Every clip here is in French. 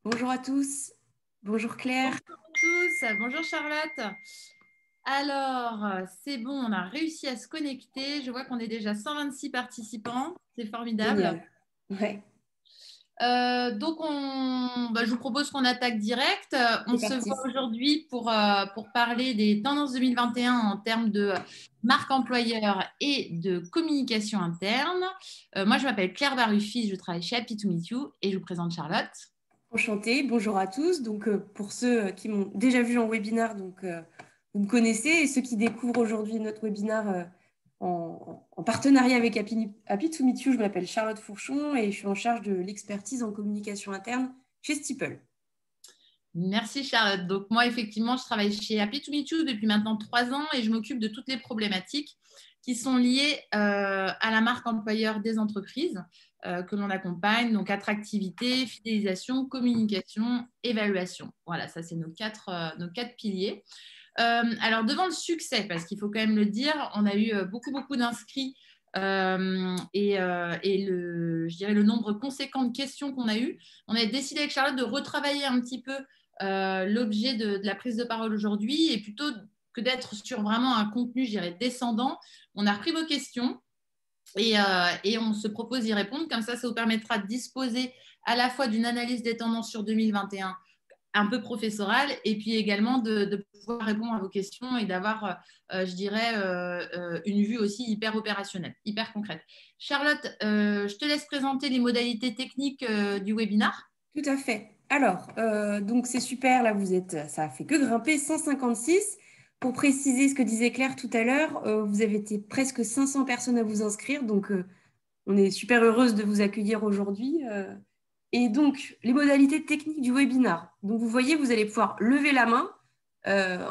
Bonjour à tous. Bonjour Claire. Bonjour à tous, bonjour Charlotte. Alors, c'est bon, on a réussi à se connecter. Je vois qu'on est déjà 126 participants, c'est formidable. Génial. Ouais, Je vous propose qu'on attaque direct. On c'est se parti. voit aujourd'hui pour parler des tendances 2021 en termes de marque employeur et de communication interne. Moi, je m'appelle Claire Baruffi, je travaille chez Happy to Meet You et je vous présente Charlotte. Enchantée. Bonjour à tous. Pour ceux qui m'ont déjà vu en webinaire, vous me connaissez. Et ceux qui découvrent aujourd'hui notre webinaire en partenariat avec Happy to Meet You, je m'appelle Charlotte Fourchon et je suis en charge de l'expertise en communication interne chez Steeple. Merci Charlotte. Donc moi, effectivement, je travaille chez Happy to Meet You depuis maintenant 3 ans et je m'occupe de toutes les problématiques qui sont liées à la marque employeur des entreprises que l'on accompagne. Donc attractivité, fidélisation, communication, évaluation. Voilà, ça c'est nos quatre piliers. Alors devant le succès, parce qu'il faut quand même le dire, on a eu beaucoup d'inscrits je dirais le nombre conséquent de questions qu'on a eues. On a décidé avec Charlotte de retravailler un petit peu l'objet de la prise de parole aujourd'hui et plutôt que d'être sur vraiment un contenu, je dirais, descendant, on a repris vos questions et on se propose d'y répondre. Comme ça vous permettra de disposer à la fois d'une analyse des tendances sur 2021 un peu professorale et puis également de pouvoir répondre à vos questions et d'avoir, je dirais, une vue aussi hyper opérationnelle, hyper concrète. Charlotte, je te laisse présenter les modalités techniques du webinaire. Tout à fait. Alors, donc c'est super, là ça a fait que grimper 156. Pour préciser ce que disait Claire tout à l'heure, vous avez été presque 500 personnes à vous inscrire, on est super heureuse de vous accueillir aujourd'hui. Et donc, les modalités techniques du webinar. Donc, vous voyez, vous allez pouvoir lever la main.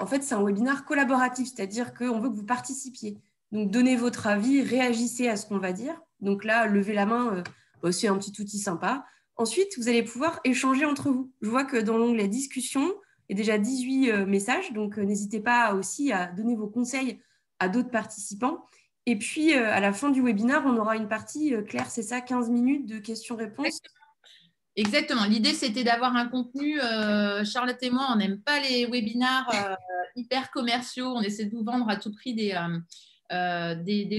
En fait, c'est un webinar collaboratif, c'est-à-dire qu'on veut que vous participiez. Donc, donnez votre avis, réagissez à ce qu'on va dire. Donc là, lever la main, c'est un petit outil sympa. Ensuite, vous allez pouvoir échanger entre vous. Je vois que dans l'onglet discussion, il y a déjà 18 messages, donc n'hésitez pas aussi à donner vos conseils à d'autres participants. Et puis, à la fin du webinaire, on aura une partie, Claire, c'est ça, 15 minutes de questions-réponses. Exactement. L'idée, c'était d'avoir un contenu. Charlotte et moi, on n'aime pas les webinars hyper commerciaux. On essaie de vous vendre à tout prix des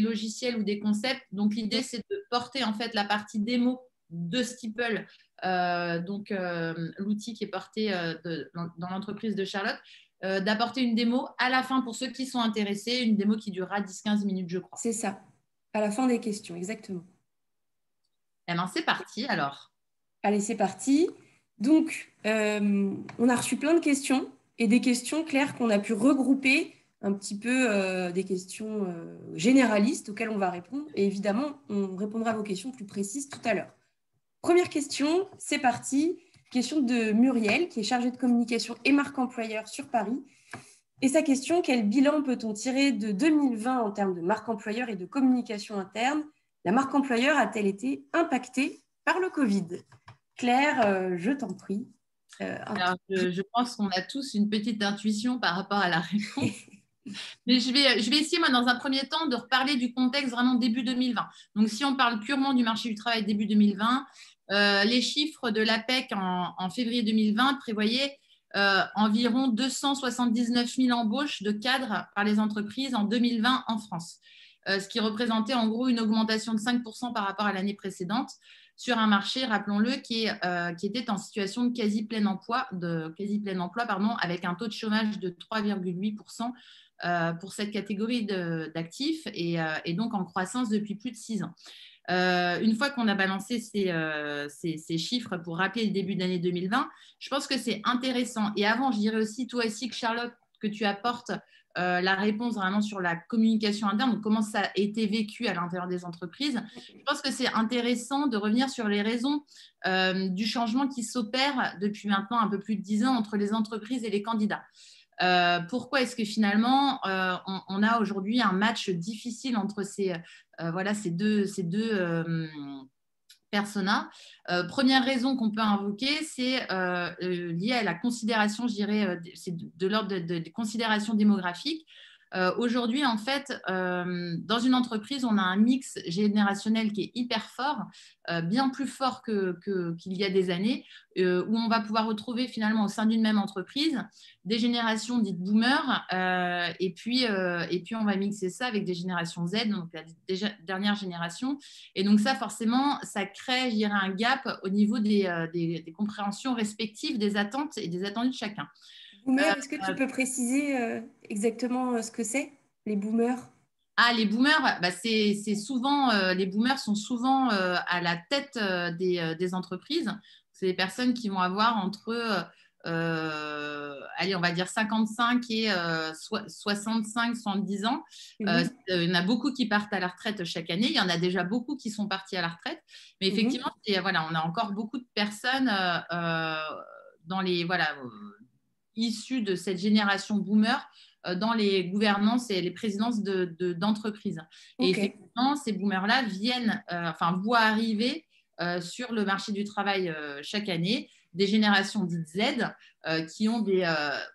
logiciels ou des concepts. Donc, l'idée, c'est de porter en fait la partie démo de Steeple, l'outil qui est porté dans l'entreprise de Charlotte, d'apporter une démo à la fin pour ceux qui sont intéressés, une démo qui durera 10-15 minutes, je crois. C'est ça, à la fin des questions, exactement. Eh bien, c'est parti alors. Allez, c'est parti. On a reçu plein de questions et des questions, Claire, qu'on a pu regrouper un petit peu des questions généralistes auxquelles on va répondre. Et évidemment, on répondra à vos questions plus précises tout à l'heure. Première question, c'est parti. Question de Muriel, qui est chargée de communication et marque employeur sur Paris. Et sa question, quel bilan peut-on tirer de 2020 en termes de marque employeur et de communication interne? La marque employeur a-t-elle été impactée par le Covid? Claire, je t'en prie. Alors, je pense qu'on a tous une petite intuition par rapport à la réponse. Mais je vais essayer, moi, dans un premier temps, de reparler du contexte vraiment début 2020. Donc, si on parle purement du marché du travail début 2020, les chiffres de l'APEC en février 2020 prévoyaient environ 279 000 embauches de cadres par les entreprises en 2020 en France, ce qui représentait en gros une augmentation de 5% par rapport à l'année précédente sur un marché, rappelons-le, qui était en situation de quasi plein emploi, avec un taux de chômage de 3,8% pour cette catégorie d'actifs et donc en croissance depuis plus de 6 ans. Une fois qu'on a balancé ces chiffres pour rappeler le début de l'année 2020, je pense que c'est intéressant. Et avant, je dirais aussi, toi aussi, que Charlotte, que tu apportes la réponse vraiment sur la communication interne, donc comment ça a été vécu à l'intérieur des entreprises. Je pense que c'est intéressant de revenir sur les raisons du changement qui s'opère depuis maintenant un peu plus de 10 ans entre les entreprises et les candidats. Pourquoi est-ce que finalement on a aujourd'hui un match difficile entre ces deux personas? Première raison qu'on peut invoquer, c'est lié à la considération, je dirais, c'est de l'ordre des considérations démographiques. Aujourd'hui, en fait, dans une entreprise, on a un mix générationnel qui est hyper fort, bien plus fort qu'il y a des années, où on va pouvoir retrouver finalement au sein d'une même entreprise des générations dites boomers, et puis on va mixer ça avec des générations Z, donc la dernière génération. Et donc ça, forcément, ça crée, je dirais, un gap au niveau des compréhensions respectives des attentes et des attendus de chacun. Boomers, est-ce que tu peux préciser exactement ce que c'est, les boomers? Ah, les boomers, bah, c'est souvent, les boomers sont souvent à la tête des entreprises. C'est des personnes qui vont avoir entre, allez, on va dire 55 et 65, 70 ans. Il y en a beaucoup qui partent à la retraite chaque année. Il y en a déjà beaucoup qui sont partis à la retraite. Mais effectivement, voilà, on a encore beaucoup de personnes dans les, voilà, issues de cette génération boomer dans les gouvernances et les présidences d'entreprises. Et effectivement, ces boomers-là voient arriver sur le marché du travail chaque année des générations dites Z qui ont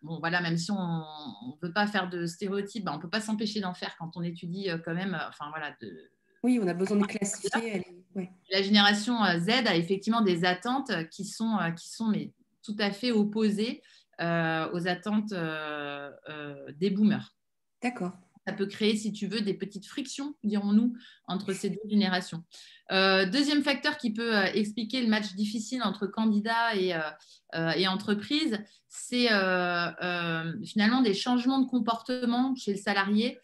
bon, voilà, même si on ne peut pas faire de stéréotypes, on ne peut pas s'empêcher d'en faire quand on étudie quand même, oui, on a besoin de classifier. La génération Z a effectivement des attentes qui sont mais, tout à fait opposées aux attentes des boomers. D'accord. Ça peut créer, si tu veux, des petites frictions, dirons-nous, entre ces deux générations. Deuxième facteur qui peut expliquer le match difficile entre candidats et entreprises, c'est finalement des changements de comportement chez le salarié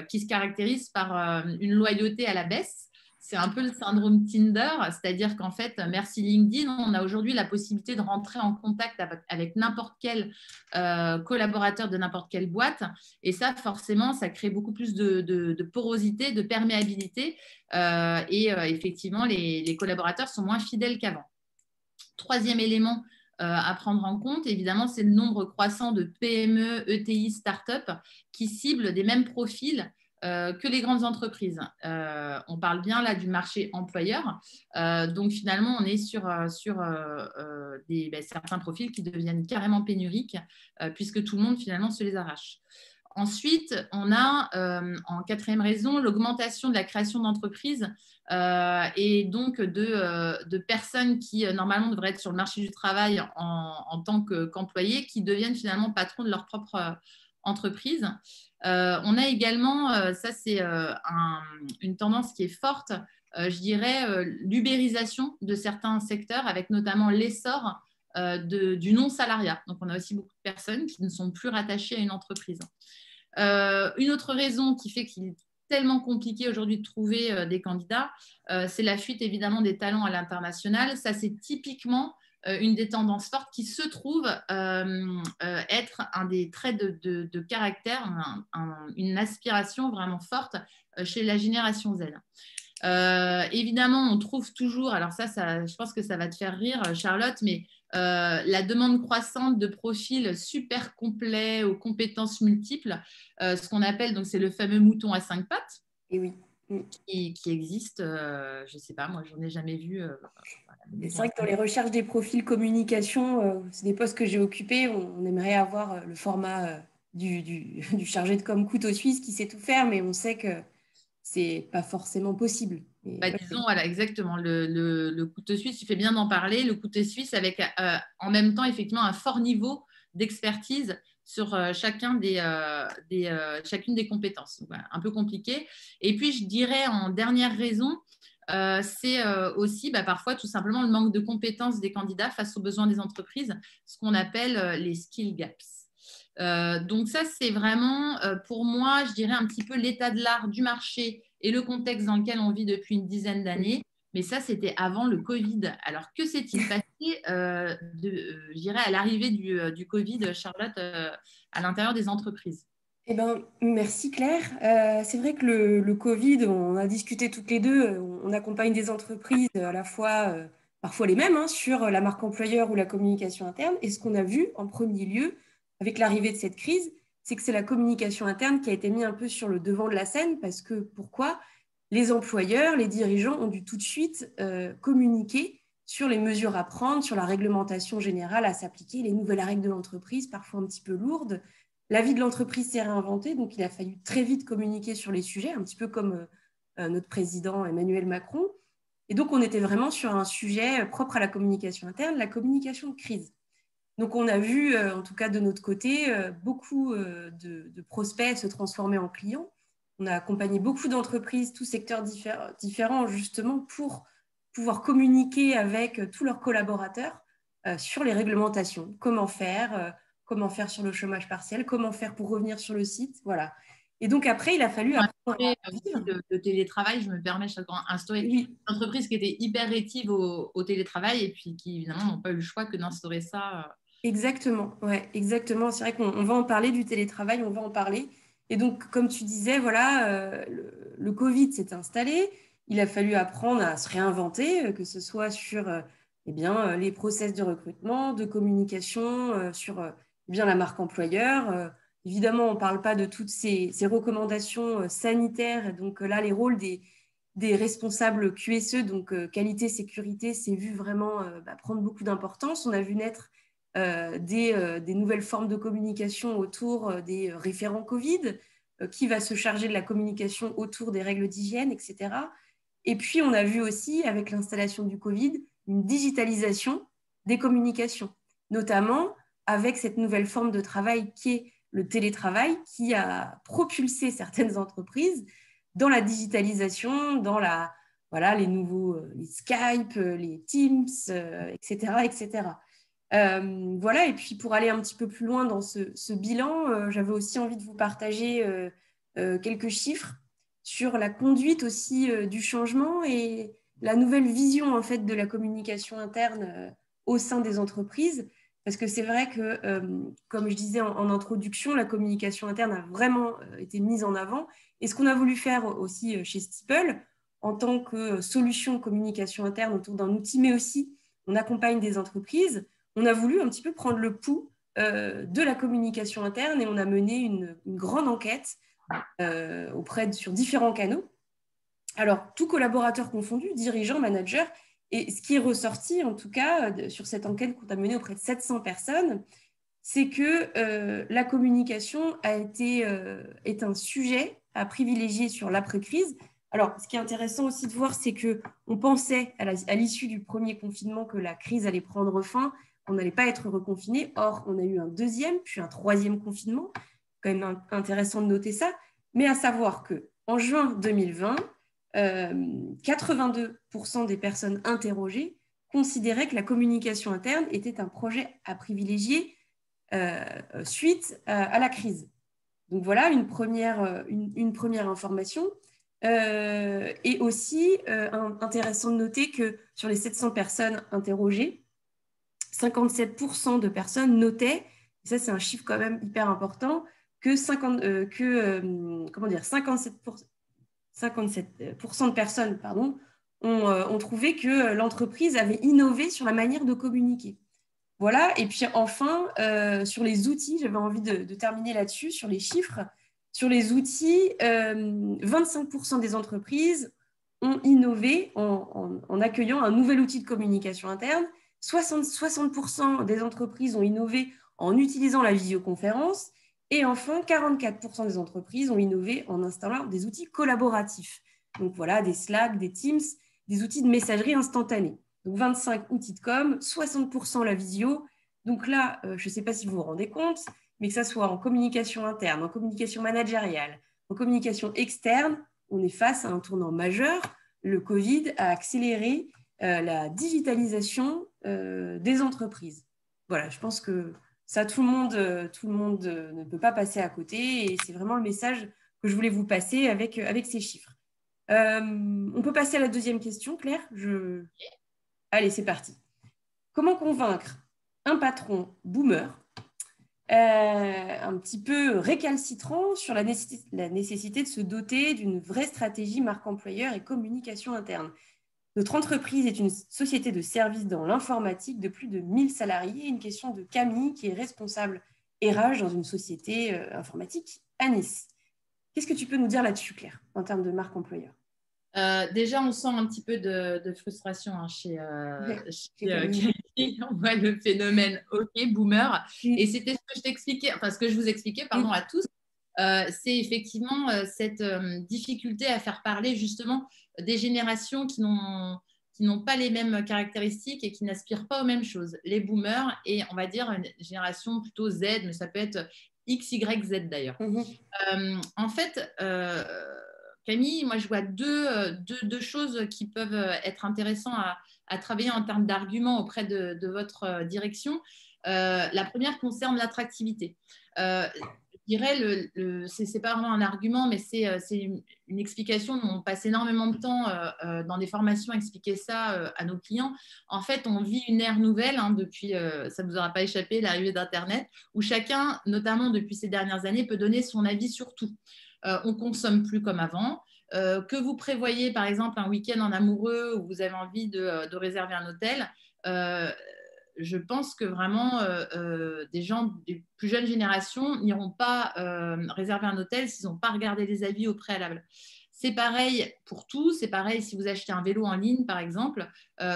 qui se caractérisent par une loyauté à la baisse. C'est un peu le syndrome Tinder, c'est-à-dire qu'en fait, merci LinkedIn, on a aujourd'hui la possibilité de rentrer en contact avec n'importe quel collaborateur de n'importe quelle boîte. Et ça, forcément, ça crée beaucoup plus de porosité, de perméabilité. Effectivement, les collaborateurs sont moins fidèles qu'avant. Troisième élément à prendre en compte, évidemment, c'est le nombre croissant de PME, ETI, start-up qui ciblent des mêmes profils que les grandes entreprises. On parle bien là du marché employeur. Donc finalement, on est sur certains profils qui deviennent carrément pénuriques puisque tout le monde finalement se les arrache. Ensuite, on a en quatrième raison l'augmentation de la création d'entreprises et donc de personnes qui normalement devraient être sur le marché du travail en tant qu'employés qui deviennent finalement patrons de leur propre entreprise. On a également, ça c'est une tendance qui est forte, je dirais, l'ubérisation de certains secteurs avec notamment l'essor du non-salariat. Donc, on a aussi beaucoup de personnes qui ne sont plus rattachées à une entreprise. Une autre raison qui fait qu'il est tellement compliqué aujourd'hui de trouver des candidats, c'est la fuite évidemment des talents à l'international. Ça, c'est typiquement une des tendances fortes qui se trouve être un des traits de caractère, une aspiration vraiment forte chez la génération Z. Évidemment, on trouve toujours, alors ça, je pense que ça va te faire rire, Charlotte, mais la demande croissante de profils super complets aux compétences multiples, ce qu'on appelle, donc c'est le fameux mouton à 5 pattes. Et oui. Qui existe, je ne sais pas, moi, j'en ai jamais vu. C'est vrai que dans les recherches des profils communication, c'est des postes que j'ai occupés, on aimerait avoir le format du chargé de com couteau suisse qui sait tout faire, mais on sait que c'est pas forcément possible. Disons, voilà, exactement. Le couteau suisse, tu fais bien d'en parler. Le couteau suisse avec en même temps, effectivement, un fort niveau d'expertise sur chacune des compétences. Donc, voilà, un peu compliqué. Et puis, je dirais en dernière raison, c'est aussi parfois tout simplement le manque de compétences des candidats face aux besoins des entreprises, ce qu'on appelle les skill gaps. Donc ça, c'est vraiment, pour moi, je dirais un petit peu l'état de l'art du marché et le contexte dans lequel on vit depuis une dizaine d'années. Mais ça, c'était avant le Covid. Alors, que s'est-il passé, je dirais, à l'arrivée du Covid, Charlotte, à l'intérieur des entreprises? Eh ben, merci Claire. C'est vrai que le Covid, on a discuté toutes les deux, on accompagne des entreprises à la fois, parfois les mêmes, sur la marque employeur ou la communication interne. Et ce qu'on a vu en premier lieu avec l'arrivée de cette crise, c'est que c'est la communication interne qui a été mise un peu sur le devant de la scène parce que pourquoi? Les employeurs, les dirigeants ont dû tout de suite communiquer sur les mesures à prendre, sur la réglementation générale à s'appliquer, les nouvelles règles de l'entreprise, parfois un petit peu lourdes. La vie de l'entreprise s'est réinventée, donc il a fallu très vite communiquer sur les sujets, un petit peu comme notre président Emmanuel Macron. Et donc, on était vraiment sur un sujet propre à la communication interne, la communication de crise. Donc, on a vu, en tout cas de notre côté, beaucoup de prospects se transformer en clients. On a accompagné beaucoup d'entreprises, tous secteurs différents, justement, pour pouvoir communiquer avec tous leurs collaborateurs sur les réglementations. Comment faire sur le chômage partiel, comment faire pour revenir sur le site. Voilà. Et donc, après, il a fallu apprendre à vivre. Le télétravail, je me permets instaurer Oui, une entreprise qui était hyper rétive au télétravail et puis qui, évidemment, n'ont pas eu le choix que d'instaurer ça. exactement, ouais, exactement. C'est vrai qu'on va en parler du télétravail, on va en parler. Et donc, comme tu disais, voilà, le Covid s'est installé. Il a fallu apprendre à se réinventer, que ce soit sur eh bien, les process de recrutement, de communication, sur eh bien, la marque employeur. Évidemment, on ne parle pas de toutes ces recommandations sanitaires. Et donc là, les rôles des responsables QSE, donc qualité, sécurité, s'est vu vraiment prendre beaucoup d'importance. On a vu naître des nouvelles formes de communication autour des référents Covid, qui va se charger de la communication autour des règles d'hygiène, etc. Et puis, on a vu aussi, avec l'installation du Covid, une digitalisation des communications, notamment avec cette nouvelle forme de travail qui est le télétravail, qui a propulsé certaines entreprises dans la digitalisation, dans voilà, les nouveaux les Skype, les Teams, etc., etc. Voilà, et puis pour aller un petit peu plus loin dans ce bilan, j'avais aussi envie de vous partager quelques chiffres sur la conduite aussi du changement et la nouvelle vision en fait de la communication interne au sein des entreprises. Parce que c'est vrai que, comme je disais en introduction, la communication interne a vraiment été mise en avant. Et ce qu'on a voulu faire aussi chez Steeple, en tant que solution de communication interne autour d'un outil, mais aussi on accompagne des entreprises, on a voulu un petit peu prendre le pouls de la communication interne et on a mené une grande enquête sur différents canaux. Alors, tout collaborateur confondu, dirigeant, manager, et ce qui est ressorti, en tout cas, sur cette enquête qu'on a menée auprès de 700 personnes, c'est que la communication est un sujet à privilégier sur l'après-crise. Alors, ce qui est intéressant aussi de voir, c'est qu'on pensait à l'issue du premier confinement que la crise allait prendre fin, qu'on n'allait pas être reconfiné. Or, on a eu un deuxième, puis un troisième confinement. Quand même intéressant de noter ça. Mais à savoir qu'en juin 2020, 82% des personnes interrogées considéraient que la communication interne était un projet à privilégier suite à la crise. Donc voilà une première information. Et aussi, intéressant de noter que sur les 700 personnes interrogées, 57% de personnes notaient, et ça c'est un chiffre quand même hyper important, que 57% de personnes ont trouvé que l'entreprise avait innové sur la manière de communiquer. Voilà, et puis enfin, sur les outils, j'avais envie de terminer là-dessus, sur les chiffres. Sur les outils, 25% des entreprises ont innové en accueillant un nouvel outil de communication interne. 60% des entreprises ont innové en utilisant la visioconférence. Et enfin, 44% des entreprises ont innové en installant des outils collaboratifs. Donc voilà, des Slack, des Teams, des outils de messagerie instantanée. Donc 25 outils de com, 60% la visio. Donc là, je ne sais pas si vous vous rendez compte, mais que ça soit en communication interne, en communication managériale, en communication externe, on est face à un tournant majeur. Le Covid a accéléré la digitalisation des entreprises. Voilà, je pense que ça, tout le monde ne peut pas passer à côté et c'est vraiment le message que je voulais vous passer avec ces chiffres. On peut passer à la deuxième question, Claire. Allez, c'est parti. Comment convaincre un patron boomer un petit peu récalcitrant sur la nécessité de se doter d'une vraie stratégie marque employeur et communication interne? Notre entreprise est une société de services dans l'informatique de plus de 1000 salariés. Une question de Camille, qui est responsable RH dans une société informatique à Nice. Qu'est-ce que tu peux nous dire là-dessus, Claire, en termes de marque employeur? Déjà, on sent un petit peu de frustration hein, Ouais, chez chez Camille. Camille. On voit le phénomène OK, boomer. Et Mm, c'était ce que je t'expliquais, enfin ce que je vous expliquais, pardon, mm, à tous. C'est effectivement cette difficulté à faire parler justement des générations qui n'ont pas les mêmes caractéristiques et qui n'aspirent pas aux mêmes choses. Les boomers et on va dire une génération plutôt Z, mais ça peut être X, Y, Z d'ailleurs. mhm, En fait, Camille, moi je vois deux choses qui peuvent être intéressantes à travailler en termes d'arguments auprès de votre direction. La première concerne l'attractivité. Je dirais, c'est pas vraiment un argument, mais c'est une explication. On passe énormément de temps dans des formations à expliquer ça à nos clients. En fait, on vit une ère nouvelle hein, depuis, ça ne vous aura pas échappé, l'arrivée d'Internet, où chacun, notamment depuis ces dernières années, peut donner son avis sur tout. On consomme plus comme avant. Que vous prévoyez, par exemple, un week-end en amoureux où vous avez envie de réserver un hôtel, euh, je pense que vraiment des gens des plus jeunes générations n'iront pas réserver un hôtel s'ils n'ont pas regardé les avis au préalable. C'est pareil pour tout, c'est pareil si vous achetez un vélo en ligne, par exemple,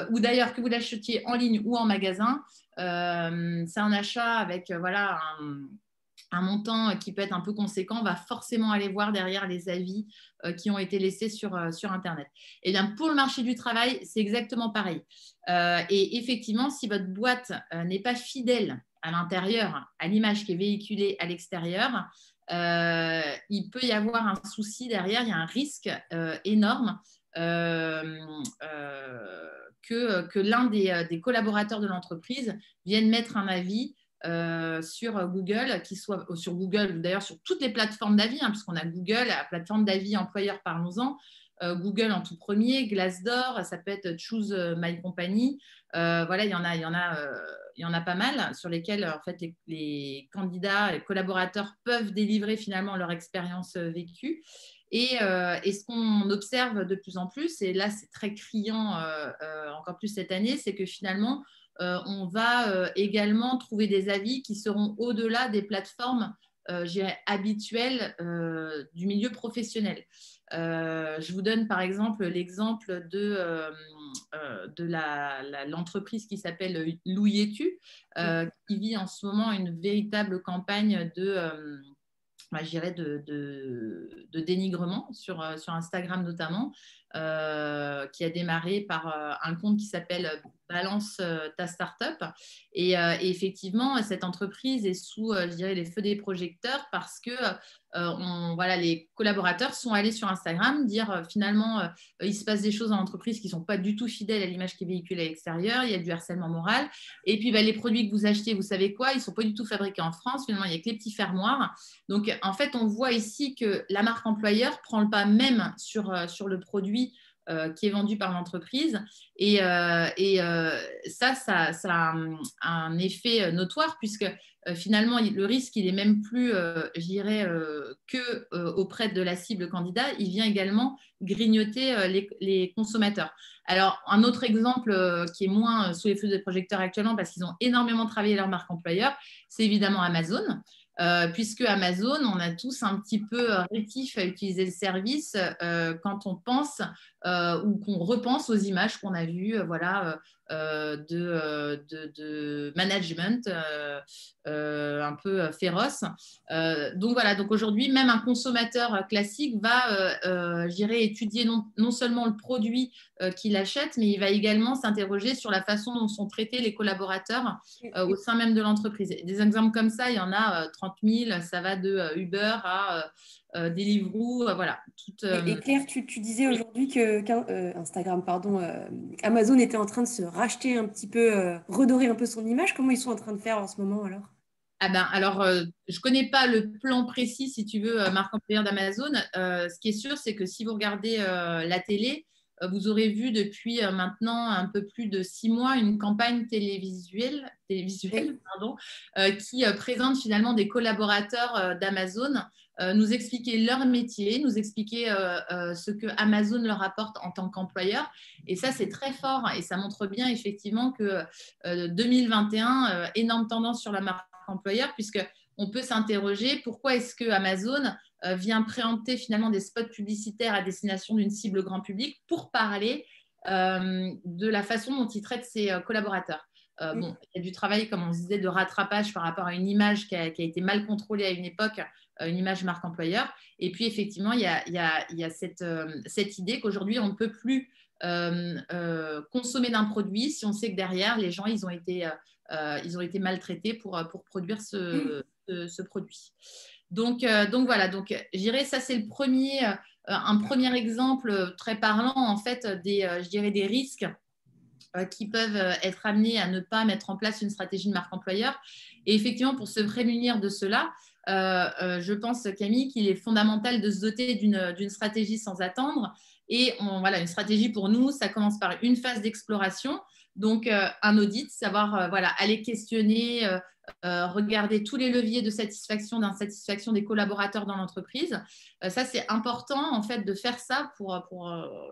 ou d'ailleurs que vous l'achetiez en ligne ou en magasin, c'est un achat avec voilà, un montant qui peut être un peu conséquent, on va forcément aller voir derrière les avis qui ont été laissés sur Internet. Et bien, pour le marché du travail, c'est exactement pareil. Et effectivement, si votre boîte n'est pas fidèle à l'intérieur, à l'image qui est véhiculée à l'extérieur, il peut y avoir un souci derrière, il y a un risque énorme que l'un des collaborateurs de l'entreprise vienne mettre un avis sur Google, qui soit sur Google, d'ailleurs sur toutes les plateformes d'avis, hein, puisqu'on a Google, la plateforme d'avis employeur, parlons-en. Google en tout premier, Glassdoor, ça peut être Choose My Company. Voilà, il y en a pas mal sur lesquels en fait les candidats et collaborateurs peuvent délivrer finalement leur expérience vécue. Et ce qu'on observe de plus en plus, et là c'est très criant encore plus cette année, c'est que finalement on va également trouver des avis qui seront au-delà des plateformes habituelles du milieu professionnel. Je vous donne par exemple l'exemple de l'entreprise qui s'appelle Louietu, qui vit en ce moment une véritable campagne je dirais de dénigrement sur Instagram notamment, qui a démarré par un compte qui s'appelle Balance ta startup. Et effectivement, cette entreprise est sous, je dirais, les feux des projecteurs parce que voilà, les collaborateurs sont allés sur Instagram dire finalement, il se passe des choses dans l'entreprise qui ne sont pas du tout fidèles à l'image qui est véhiculée à l'extérieur, il y a du harcèlement moral. Et puis, les produits que vous achetez, vous savez quoi, ils ne sont pas du tout fabriqués en France. Finalement, il n'y a que les petits fermoirs. Donc, en fait, on voit ici que la marque employeur prend le pas même sur le produit qui est vendu par l'entreprise. Ça a un effet notoire puisque finalement, le risque, il est même plus, je dirais, que auprès de la cible candidat, il vient également grignoter les consommateurs. Alors, un autre exemple qui est moins sous les feux des projecteurs actuellement parce qu'ils ont énormément travaillé leur marque employeur, c'est évidemment Amazon. Puisque Amazon, on a tous un petit peu rétif à utiliser le service quand on pense ou qu'on repense aux images qu'on a vues voilà, de management un peu féroce. Donc voilà, donc aujourd'hui, même un consommateur classique va, je dirais, étudier non seulement le produit qu'il achète, mais il va également s'interroger sur la façon dont sont traités les collaborateurs au sein même de l'entreprise. Des exemples comme ça, il y en a 30 000, ça va de Uber à Deliveroo, voilà. Et Claire, tu disais aujourd'hui que Instagram, pardon, Amazon était en train de se racheter un petit peu, redorer un peu son image. Comment ils sont en train de faire en ce moment alors? Ah ben, alors, je ne connais pas le plan précis, si tu veux, marque employeur d'Amazon. Ce qui est sûr, c'est que si vous regardez la télé, vous aurez vu depuis maintenant un peu plus de 6 mois une campagne télévisuelle Oui. pardon, qui présente finalement des collaborateurs d'Amazon, nous expliquer leur métier, nous expliquer ce que Amazon leur apporte en tant qu'employeur. Et ça, c'est très fort et ça montre bien effectivement que 2021, énorme tendance sur la marque employeur, puisque on peut s'interroger pourquoi est-ce que Amazon vient préempter finalement des spots publicitaires à destination d'une cible grand public pour parler de la façon dont il traite ses collaborateurs. Bon, il y a du travail, comme on se disait, de rattrapage par rapport à une image qui a été mal contrôlée à une époque, une image marque employeur. Et puis, effectivement, il y a cette idée qu'aujourd'hui, on ne peut plus consommer d'un produit si on sait que derrière, les gens, ils ont été maltraités pour produire ce produit. Donc voilà, je dirais ça, c'est un premier exemple très parlant, en fait, je dirais des risques qui peuvent être amenés à ne pas mettre en place une stratégie de marque employeur. Et effectivement, pour se prémunir de cela, je pense, Camille, qu'il est fondamental de se doter d'une stratégie sans attendre. Et voilà, une stratégie pour nous, ça commence par une phase d'exploration. Donc, un audit, savoir aller questionner, regarder tous les leviers de satisfaction, d'insatisfaction des collaborateurs dans l'entreprise. Ça, c'est important, en fait, de faire ça pour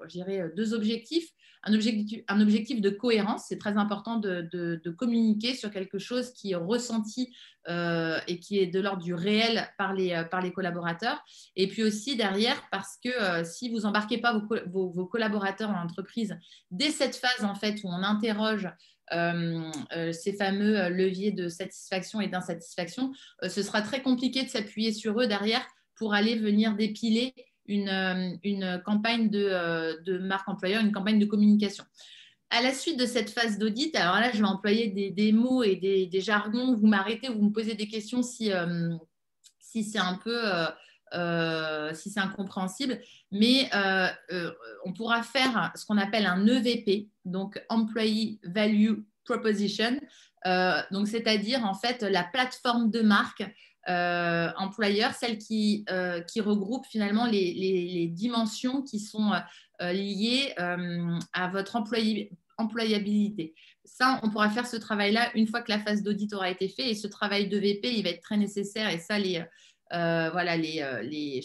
je dirais, deux objectifs. Un objectif de cohérence, c'est très important de communiquer sur quelque chose qui est ressenti et qui est de l'ordre du réel par les collaborateurs. Et puis aussi derrière, parce que si vous n'embarquez pas vos collaborateurs en entreprise dès cette phase, en fait, où on interroge ces fameux leviers de satisfaction et d'insatisfaction, ce sera très compliqué de s'appuyer sur eux derrière pour aller venir dépiler une campagne de marque employeur, une campagne de communication. À la suite de cette phase d'audit, alors là, je vais employer des mots et des jargons. Vous m'arrêtez, vous me posez des questions si c'est un peu si c'est incompréhensible, mais on pourra faire ce qu'on appelle un EVP, donc Employee Value Proposition, donc c'est-à-dire en fait la plateforme de marque employeur, celle qui regroupe finalement les dimensions qui sont liées à votre employabilité. Ça, on pourra faire ce travail-là une fois que la phase d'audit aura été faite, et ce travail d'EVP, il va être très nécessaire, et ça, je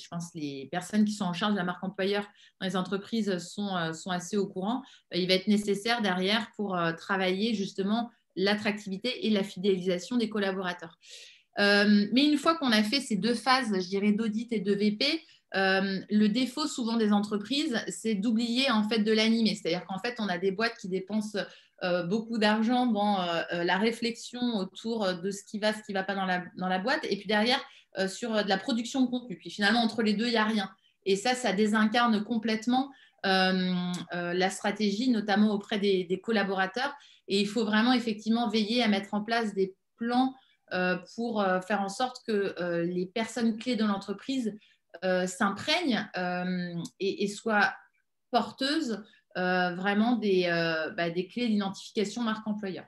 pense les personnes qui sont en charge de la marque employeur dans les entreprises sont assez au courant. Il va être nécessaire derrière pour travailler justement l'attractivité et la fidélisation des collaborateurs. Mais une fois qu'on a fait ces deux phases, je dirais, d'audit et de VP, le défaut souvent des entreprises, c'est d'oublier en fait de l'animer. C'est-à-dire qu'en fait, on a des boîtes qui dépensent beaucoup d'argent dans la réflexion autour de ce qui va pas dans la boîte, et puis derrière, sur de la production de contenu. Puis finalement, entre les deux, il n'y a rien. Et ça désincarne complètement la stratégie, notamment auprès des collaborateurs. Et il faut vraiment effectivement veiller à mettre en place des plans pour faire en sorte que les personnes clés de l'entreprise s'imprègnent et soient porteuses vraiment des clés d'identification marque employeur.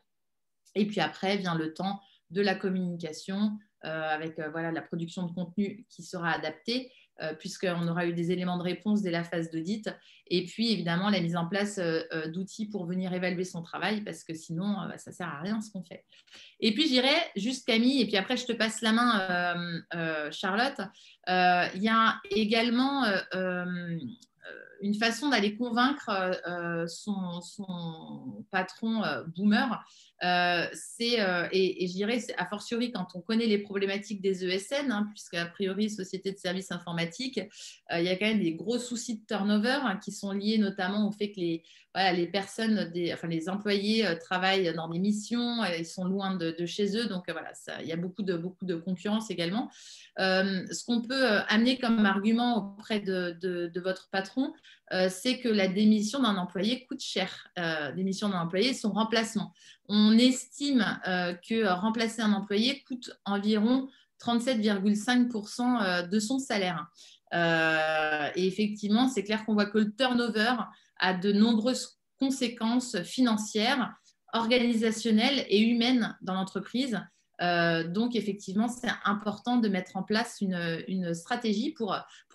Et puis après vient le temps de la communication avec la production de contenu qui sera adaptée, puisqu'on aura eu des éléments de réponse dès la phase d'audit, et puis évidemment la mise en place d'outils pour venir évaluer son travail, parce que sinon ça ne sert à rien ce qu'on fait. Et puis j'irai juste Camille, et puis après je te passe la main Charlotte. Il y a également une façon d'aller convaincre son patron boomer, et je dirais, a fortiori quand on connaît les problématiques des ESN, puisqu'à priori, société de services informatiques, il y a quand même des gros soucis de turnover qui sont liés notamment au fait que les personnes, les employés travaillent dans des missions, ils sont loin de chez eux, donc il y a beaucoup de concurrence également. Ce qu'on peut amener comme argument auprès de votre patron, c'est que la démission d'un employé coûte cher. Démission d'un employé, son remplacement. On estime que remplacer un employé coûte environ 37,5% de son salaire. Et effectivement, c'est clair qu'on voit que le turnover a de nombreuses conséquences financières, organisationnelles et humaines dans l'entreprise. Donc, effectivement, c'est important de mettre en place une stratégie pour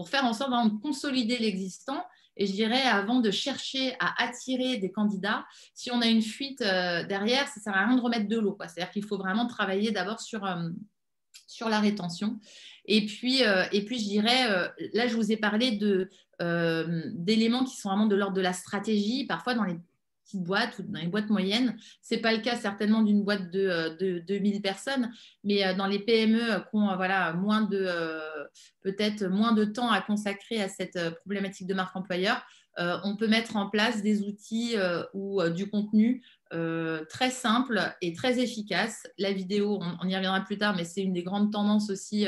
faire en sorte de consolider l'existant. Et je dirais, avant de chercher à attirer des candidats, si on a une fuite derrière, ça ne sert à rien de remettre de l'eau. C'est-à-dire qu'il faut vraiment travailler d'abord sur la rétention. Et puis je dirais, là, je vous ai parlé d'éléments qui sont vraiment de l'ordre de la stratégie. Parfois, dans les petites boîtes ou dans les boîtes moyennes. Ce n'est pas le cas certainement d'une boîte de 2000 personnes, mais dans les PME qui ont peut-être moins de temps à consacrer à cette problématique de marque employeur, on peut mettre en place des outils ou du contenu très simple et très efficace. La vidéo, on y reviendra plus tard, mais c'est une des grandes tendances aussi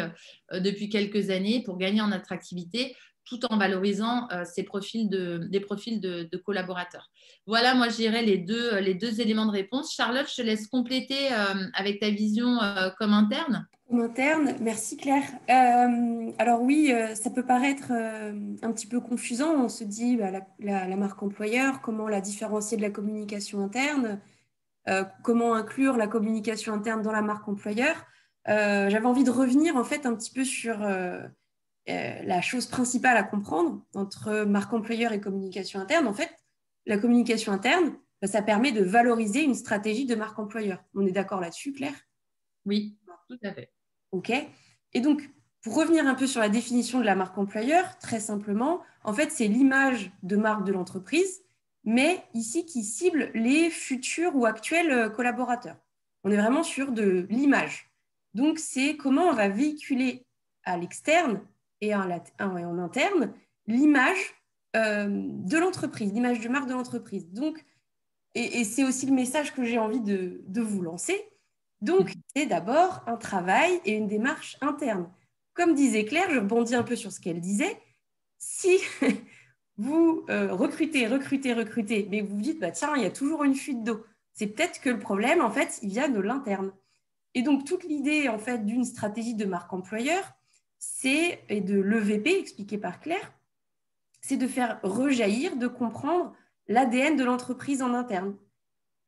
depuis quelques années pour gagner en attractivité tout en valorisant des profils de collaborateurs. Voilà, moi, je dirais les deux éléments de réponse. Charlotte, je te laisse compléter avec ta vision comme interne. Comme interne, merci Claire. Alors oui, ça peut paraître un petit peu confusant. On se dit la marque employeur, comment la différencier de la communication interne, comment inclure la communication interne dans la marque employeur. J'avais envie de revenir en fait un petit peu sur la chose principale à comprendre entre marque employeur et communication interne. En fait, la communication interne, ça permet de valoriser une stratégie de marque employeur. On est d'accord là-dessus, Claire? Oui, tout à fait. OK. Et donc, pour revenir un peu sur la définition de la marque employeur, très simplement, en fait, c'est l'image de marque de l'entreprise, mais ici qui cible les futurs ou actuels collaborateurs. On est vraiment sur de l'image. Donc, c'est comment on va véhiculer à l'externe et en interne l'image de l'entreprise, l'image de marque de l'entreprise. Donc, et c'est aussi le message que j'ai envie de vous lancer. Donc, c'est d'abord un travail et une démarche interne. Comme disait Claire, je rebondis un peu sur ce qu'elle disait. Si vous recrutez, mais vous vous dites, bah, tiens, il y a toujours une fuite d'eau, c'est peut-être que le problème, en fait, il vient de l'interne. Et donc, toute l'idée, en fait, d'une stratégie de marque employeur, et de l'EVP, expliqué par Claire, c'est de faire rejaillir, de comprendre l'ADN de l'entreprise en interne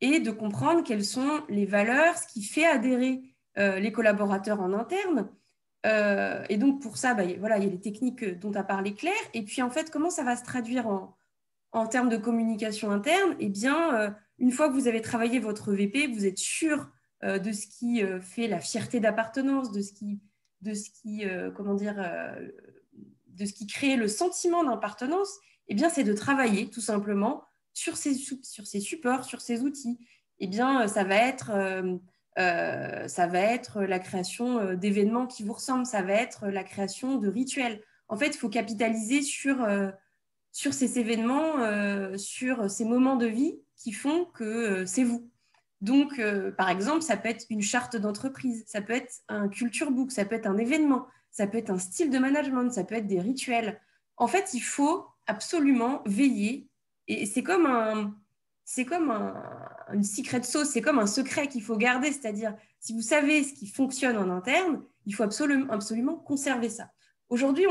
et de comprendre quelles sont les valeurs, ce qui fait adhérer les collaborateurs en interne. Et donc, pour ça, voilà, il y a les techniques dont a parlé Claire. Et puis, en fait, comment ça va se traduire en termes de communication interne? Eh bien, une fois que vous avez travaillé votre VP, vous êtes sûr de ce qui fait la fierté d'appartenance, de ce qui crée le sentiment d'appartenance. Eh bien, c'est de travailler tout simplement sur ces supports, sur ces outils. Eh bien, ça va être la création d'événements qui vous ressemblent, ça va être la création de rituels. En fait, il faut capitaliser sur ces événements, sur ces moments de vie qui font que c'est vous. Donc, par exemple, ça peut être une charte d'entreprise, ça peut être un culture book, ça peut être un événement, ça peut être un style de management, ça peut être des rituels. En fait, il faut absolument veiller, et c'est comme une secret sauce, c'est comme un secret qu'il faut garder, c'est-à-dire, si vous savez ce qui fonctionne en interne, il faut absolument conserver ça. Aujourd'hui,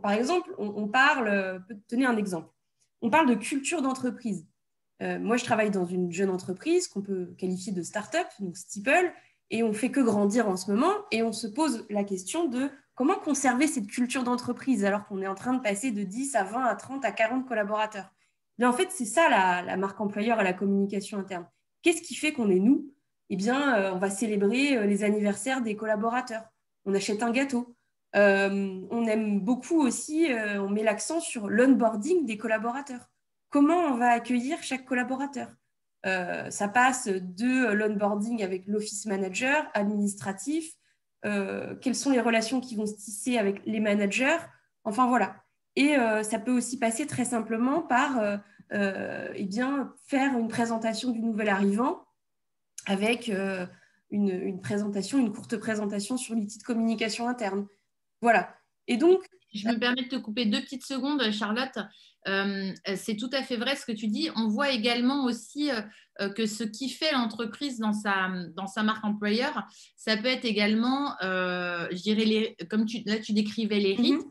par exemple, on parle, tenez un exemple, on parle de culture d'entreprise. Moi, je travaille dans une jeune entreprise qu'on peut qualifier de start-up, donc Steeple, et on ne fait que grandir en ce moment, et on se pose la question de comment conserver cette culture d'entreprise alors qu'on est en train de passer de 10 à 20 à 30 à 40 collaborateurs. Mais en fait, c'est ça la marque employeur et la communication interne. Qu'est-ce qui fait qu'on est nous? Eh bien, on va célébrer les anniversaires des collaborateurs. On achète un gâteau. On aime beaucoup aussi, on met l'accent sur l'onboarding des collaborateurs. Comment on va accueillir chaque collaborateur? Ça passe de l'onboarding avec l'office manager, administratif, quelles sont les relations qui vont se tisser avec les managers, enfin voilà. Et ça peut aussi passer très simplement par eh bien, faire une présentation du nouvel arrivant avec une courte présentation sur l'outil de communication interne. Voilà. Et donc, je me permets de te couper 2 petites secondes, Charlotte. C'est tout à fait vrai ce que tu dis. On voit également aussi que ce qui fait l'entreprise dans sa marque employeur, ça peut être également, je dirais, comme là tu décrivais les rites,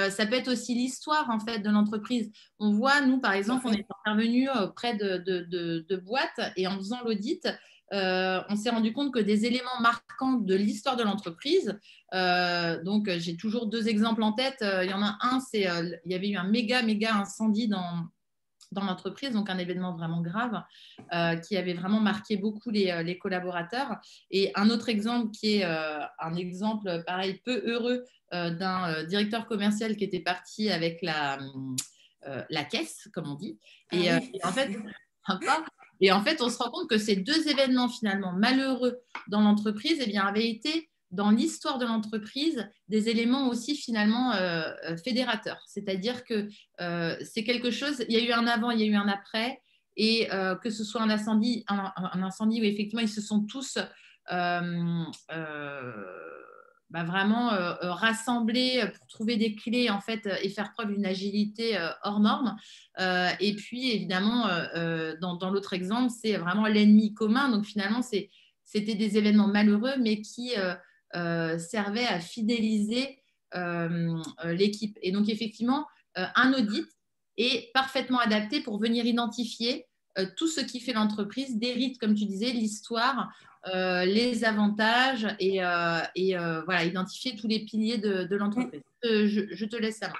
ça peut être aussi l'histoire en fait de l'entreprise. On voit, nous par exemple, on est intervenu auprès de boîtes et en faisant l'audit, on s'est rendu compte que des éléments marquants de l'histoire de l'entreprise, donc j'ai toujours 2 exemples en tête. Il y en a un, il y avait eu un méga incendie dans l'entreprise, donc un événement vraiment grave qui avait vraiment marqué beaucoup les collaborateurs. Et un autre exemple qui est un exemple pareil peu heureux d'un directeur commercial qui était parti avec la caisse, comme on dit. Et en fait, sympa. Et en fait, on se rend compte que ces deux événements finalement malheureux dans l'entreprise, eh bien, avaient été dans l'histoire de l'entreprise des éléments aussi finalement fédérateurs. C'est-à-dire que c'est quelque chose, il y a eu un avant, il y a eu un après, et que ce soit un incendie où effectivement ils se sont tous vraiment rassemblés pour trouver des clés en fait et faire preuve d'une agilité hors norme. Et puis évidemment, dans l'autre exemple, c'est vraiment l'ennemi commun. Donc finalement, c'était des événements malheureux, mais qui servaient à fidéliser l'équipe. Et donc effectivement, un audit est parfaitement adapté pour venir identifier tout ce qui fait l'entreprise, des rites, comme tu disais, l'histoire, les avantages et voilà, identifier tous les piliers de l'entreprise. Je te laisse ça.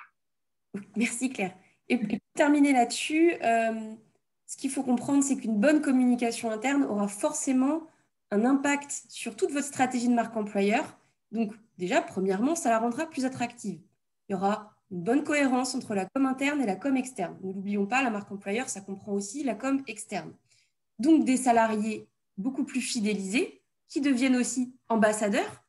Merci Claire. Et pour terminer là-dessus, ce qu'il faut comprendre, c'est qu'une bonne communication interne aura forcément un impact sur toute votre stratégie de marque employeur. Donc déjà, premièrement, ça la rendra plus attractive. Il y aura une bonne cohérence entre la com interne et la com externe. Ne l'oublions pas, la marque employeur, ça comprend aussi la com externe. Donc des salariés beaucoup plus fidélisés, qui deviennent aussi ambassadeurs,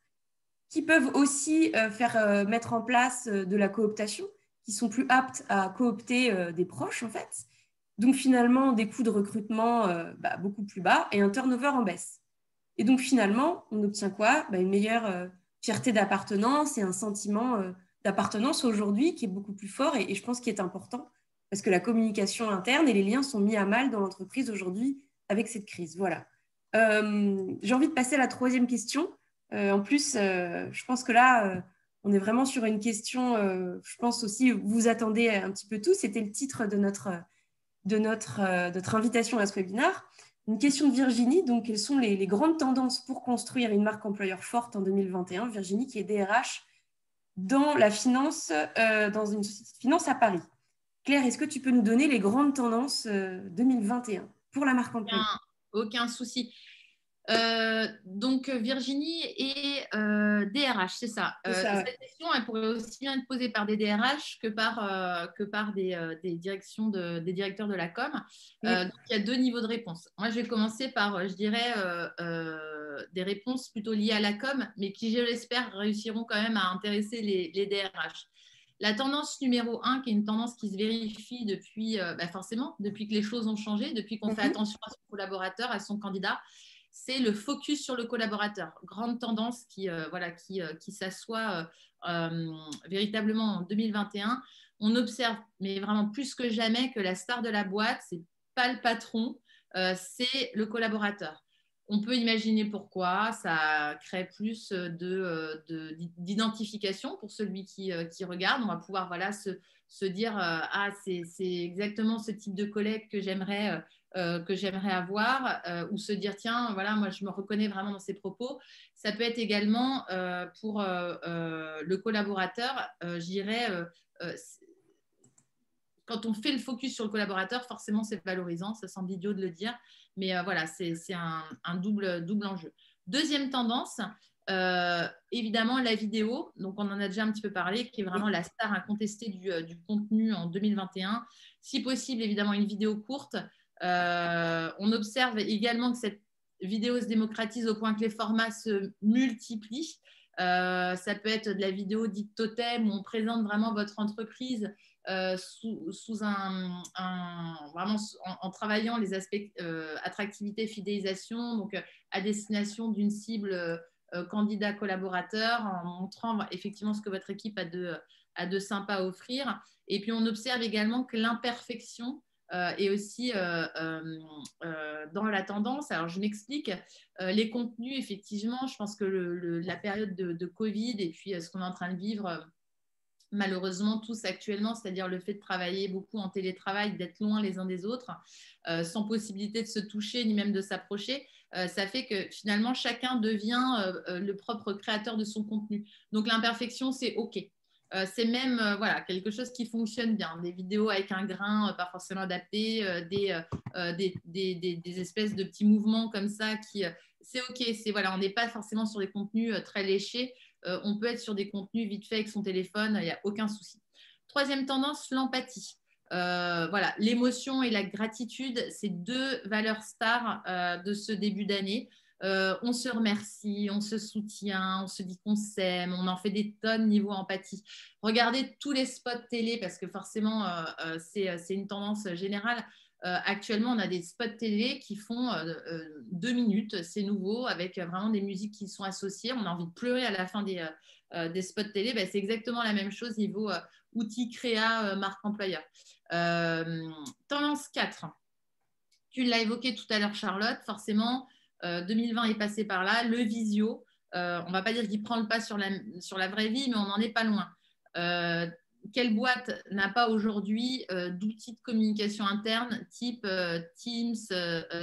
qui peuvent aussi faire mettre en place de la cooptation, qui sont plus aptes à coopter des proches, en fait. Donc, finalement, des coûts de recrutement beaucoup plus bas et un turnover en baisse. Et donc, finalement, on obtient quoi? Une meilleure fierté d'appartenance et un sentiment d'appartenance aujourd'hui qui est beaucoup plus fort et je pense qu'il est important parce que la communication interne et les liens sont mis à mal dans l'entreprise aujourd'hui avec cette crise. Voilà. J'ai envie de passer à la troisième question. En plus, je pense que là, on est vraiment sur une question, je pense aussi, vous attendez un petit peu tout. C'était le titre de notre invitation à ce webinaire. Une question de Virginie. Donc, quelles sont les grandes tendances pour construire une marque employeur forte en 2021? Virginie, qui est DRH dans la finance, dans une société de finance à Paris. Claire, est-ce que tu peux nous donner les grandes tendances 2021 pour la marque employeur? Aucun souci. Donc Virginie est DRH, c'est ça. Ouais. Cette question, elle pourrait aussi bien être posée par des DRH que par des directions des directeurs de la com. Donc il y a deux niveaux de réponse. Moi, je vais commencer par, je dirais, des réponses plutôt liées à la com, mais qui, je l'espère, réussiront quand même à intéresser les DRH. La tendance numéro 1, qui est une tendance qui se vérifie depuis, forcément, depuis que les choses ont changé, depuis qu'on fait attention à son collaborateur, à son candidat, c'est le focus sur le collaborateur. Grande tendance qui s'assoit véritablement en 2021. On observe, mais vraiment plus que jamais, que la star de la boîte, c'est pas le patron, c'est le collaborateur. On peut imaginer pourquoi, ça crée plus d'identification pour celui qui regarde. On va pouvoir se dire ah, c'est exactement ce type de collègue que j'aimerais avoir, ou se dire tiens, voilà, moi je me reconnais vraiment dans ses propos. Ça peut être également pour le collaborateur, je dirais, quand on fait le focus sur le collaborateur, forcément c'est valorisant, ça semble idiot de le dire, mais voilà, c'est un double enjeu. Deuxième tendance, évidemment la vidéo, donc on en a déjà un petit peu parlé, qui est vraiment la star incontestée du contenu en 2021. Si possible, évidemment, une vidéo courte. On observe également que cette vidéo se démocratise au point que les formats se multiplient. Ça peut être de la vidéo dite totem où on présente vraiment votre entreprise sous vraiment en travaillant les aspects attractivité, fidélisation, donc à destination d'une cible candidat collaborateur, en montrant effectivement ce que votre équipe a de sympa à offrir. Et puis on observe également que l'imperfection et aussi dans la tendance. Alors, je m'explique. Les contenus, effectivement, je pense que la période de Covid et puis ce qu'on est en train de vivre, malheureusement, tous actuellement, c'est-à-dire le fait de travailler beaucoup en télétravail, d'être loin les uns des autres, sans possibilité de se toucher ni même de s'approcher, ça fait que finalement, chacun devient le propre créateur de son contenu. Donc, l'imperfection, c'est OK. C'est même voilà, quelque chose qui fonctionne bien. Des vidéos avec un grain pas forcément adapté, des espèces de petits mouvements comme ça c'est OK. Voilà, on n'est pas forcément sur des contenus très léchés. On peut être sur des contenus vite fait avec son téléphone, il n'y a aucun souci. Troisième tendance, l'empathie. Voilà, l'émotion et la gratitude, c'est deux valeurs stars de ce début d'année. On se remercie, on se soutient, on se dit qu'on s'aime, on en fait des tonnes niveau empathie. Regardez tous les spots télé parce que forcément, c'est une tendance générale. Actuellement, on a des spots télé qui font 2 minutes, c'est nouveau, avec vraiment des musiques qui sont associées. On a envie de pleurer à la fin des spots télé. Ben, c'est exactement la même chose niveau outils créa, marque employeur. Tendance 4. Tu l'as évoqué tout à l'heure, Charlotte. Forcément, 2020 est passé par là. Le visio, on ne va pas dire qu'il prend le pas sur la vraie vie, mais on n'en est pas loin. Quelle boîte n'a pas aujourd'hui d'outils de communication interne type Teams,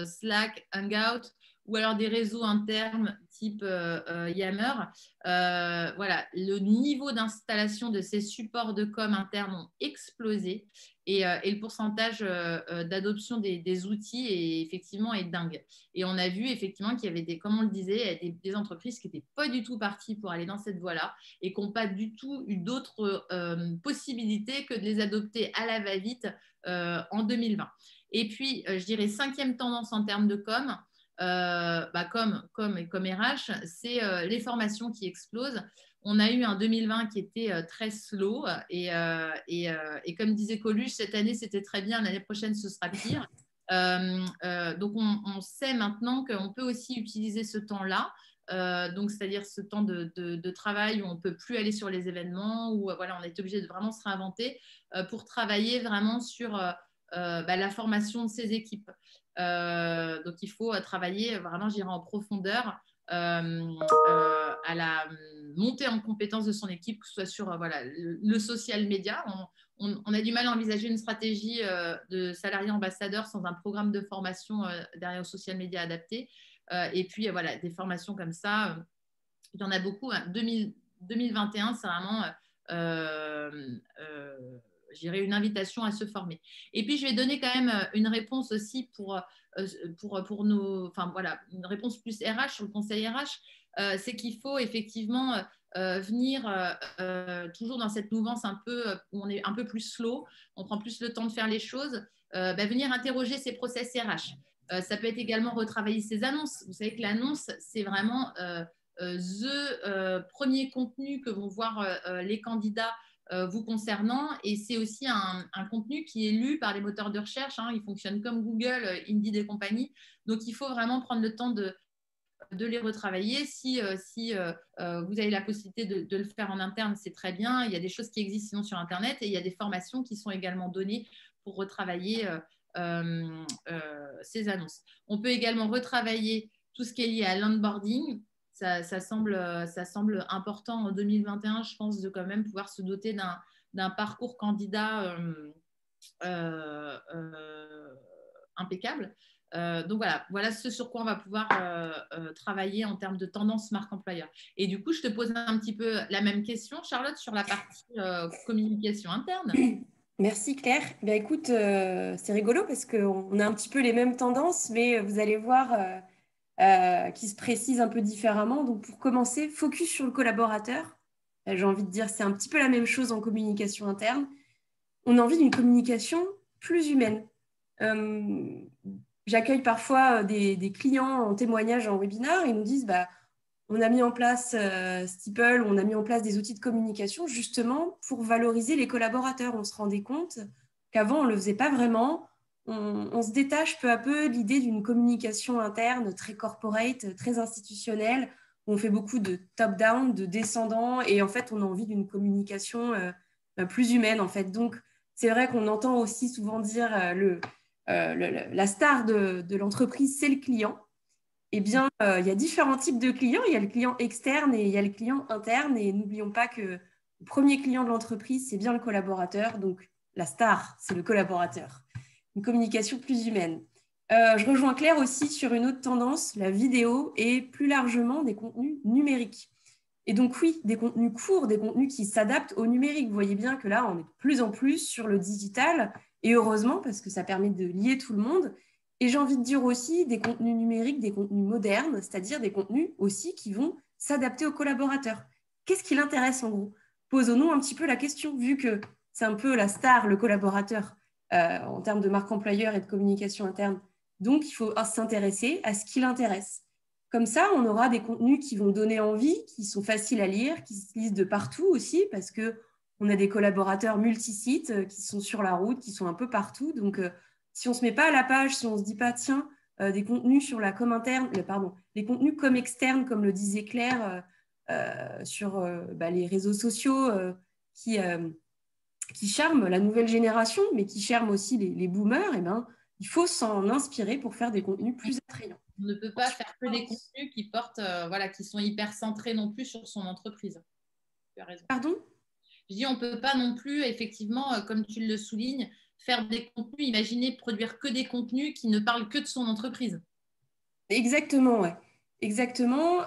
Slack, Hangout, ou alors des réseaux internes type Yammer. Voilà, le niveau d'installation de ces supports de com internes ont explosé et le pourcentage d'adoption des outils effectivement est dingue. Et on a vu effectivement qu'il y avait comme on le disait, des entreprises qui n'étaient pas du tout parties pour aller dans cette voie-là et qui n'ont pas du tout eu d'autres possibilités que de les adopter à la va-vite en 2020. Et puis, je dirais 5e tendance en termes de com, comme RH, c'est les formations qui explosent. On a eu un 2020 qui était très slow et comme disait Coluche, cette année c'était très bien, l'année prochaine ce sera pire. Donc on sait maintenant qu'on peut aussi utiliser ce temps-là, donc c'est-à-dire ce temps de travail où on ne peut plus aller sur les événements, où voilà, on est obligé de vraiment se réinventer pour travailler vraiment sur la formation de ces équipes. Donc il faut travailler vraiment, je dirais, en profondeur à la montée en compétence de son équipe, que ce soit sur voilà, le social media. On a du mal à envisager une stratégie de salarié ambassadeur sans un programme de formation derrière le social media adapté. Et puis voilà, des formations comme ça, il y en a beaucoup. 2021, c'est vraiment je dirais une invitation à se former. Et puis, je vais donner quand même une réponse aussi pour nos, enfin voilà, une réponse plus RH sur le conseil RH. C'est qu'il faut effectivement venir toujours dans cette mouvance un peu où on est un peu plus slow, on prend plus le temps de faire les choses, venir interroger ses process RH. Ça peut être également retravailler ses annonces. Vous savez que l'annonce, c'est vraiment the premier contenu que vont voir les candidats vous concernant, et c'est aussi un contenu qui est lu par les moteurs de recherche, hein. Ils fonctionnent comme Google, Indeed et compagnie, donc il faut vraiment prendre le temps de les retravailler. Si vous avez la possibilité de le faire en interne, c'est très bien. Il y a des choses qui existent sinon sur Internet, et il y a des formations qui sont également données pour retravailler ces annonces. On peut également retravailler tout ce qui est lié à l'onboarding. Ça semble important en 2021, je pense, de quand même pouvoir se doter d'un parcours candidat impeccable. Donc voilà ce sur quoi on va pouvoir travailler en termes de tendance marque employeur. Et du coup, je te pose un petit peu la même question, Charlotte, sur la partie communication interne. Merci Claire. Bien, écoute, c'est rigolo parce qu'on a un petit peu les mêmes tendances, mais vous allez voir qui se précisent un peu différemment. Donc pour commencer, focus sur le collaborateur. J'ai envie de dire, c'est un petit peu la même chose en communication interne. On a envie d'une communication plus humaine. J'accueille parfois des clients en témoignage en webinaire. Ils nous disent, on a mis en place Steeple, on a mis en place des outils de communication justement pour valoriser les collaborateurs. On se rendait compte qu'avant, on ne le faisait pas vraiment. On se détache peu à peu de l'idée d'une communication interne très corporate, très institutionnelle. On fait beaucoup de top-down, de descendant, et en fait, on a envie d'une communication plus humaine, en fait. Donc, c'est vrai qu'on entend aussi souvent dire la star de l'entreprise, c'est le client. Eh bien, il y a différents types de clients. Il y a le client externe et il y a le client interne. Et n'oublions pas que le premier client de l'entreprise, c'est bien le collaborateur. Donc, la star, c'est le collaborateur. Une communication plus humaine. Je rejoins Claire aussi sur une autre tendance, la vidéo et plus largement des contenus numériques. Et donc, oui, des contenus courts, des contenus qui s'adaptent au numérique. Vous voyez bien que là, on est de plus en plus sur le digital. Et heureusement, parce que ça permet de lier tout le monde. Et j'ai envie de dire aussi des contenus numériques, des contenus modernes, c'est-à-dire des contenus aussi qui vont s'adapter aux collaborateurs. Qu'est-ce qui l'intéresse en gros? Posons-nous un petit peu la question, vu que c'est un peu la star, le collaborateur. en termes de marque employeur et de communication interne. Donc, il faut s'intéresser à ce qui l'intéresse. Comme ça, on aura des contenus qui vont donner envie, qui sont faciles à lire, qui se lisent de partout aussi, parce qu'on a des collaborateurs multisites qui sont sur la route, qui sont un peu partout. Donc, si on ne se met pas à la page, si on ne se dit pas, tiens, des contenus sur la com interne, les contenus com externes, comme le disait Claire, sur les réseaux sociaux qui charment la nouvelle génération, mais qui charment aussi les boomers, il faut s'en inspirer pour faire des contenus plus attrayants. On ne peut pas faire que des contenus qui portent, qui sont hyper centrés non plus sur son entreprise. Tu as raison. Pardon ? Je dis, on ne peut pas non plus, effectivement, comme tu le soulignes, faire des contenus, imaginer produire que des contenus qui ne parlent que de son entreprise. Exactement, ouais. Exactement.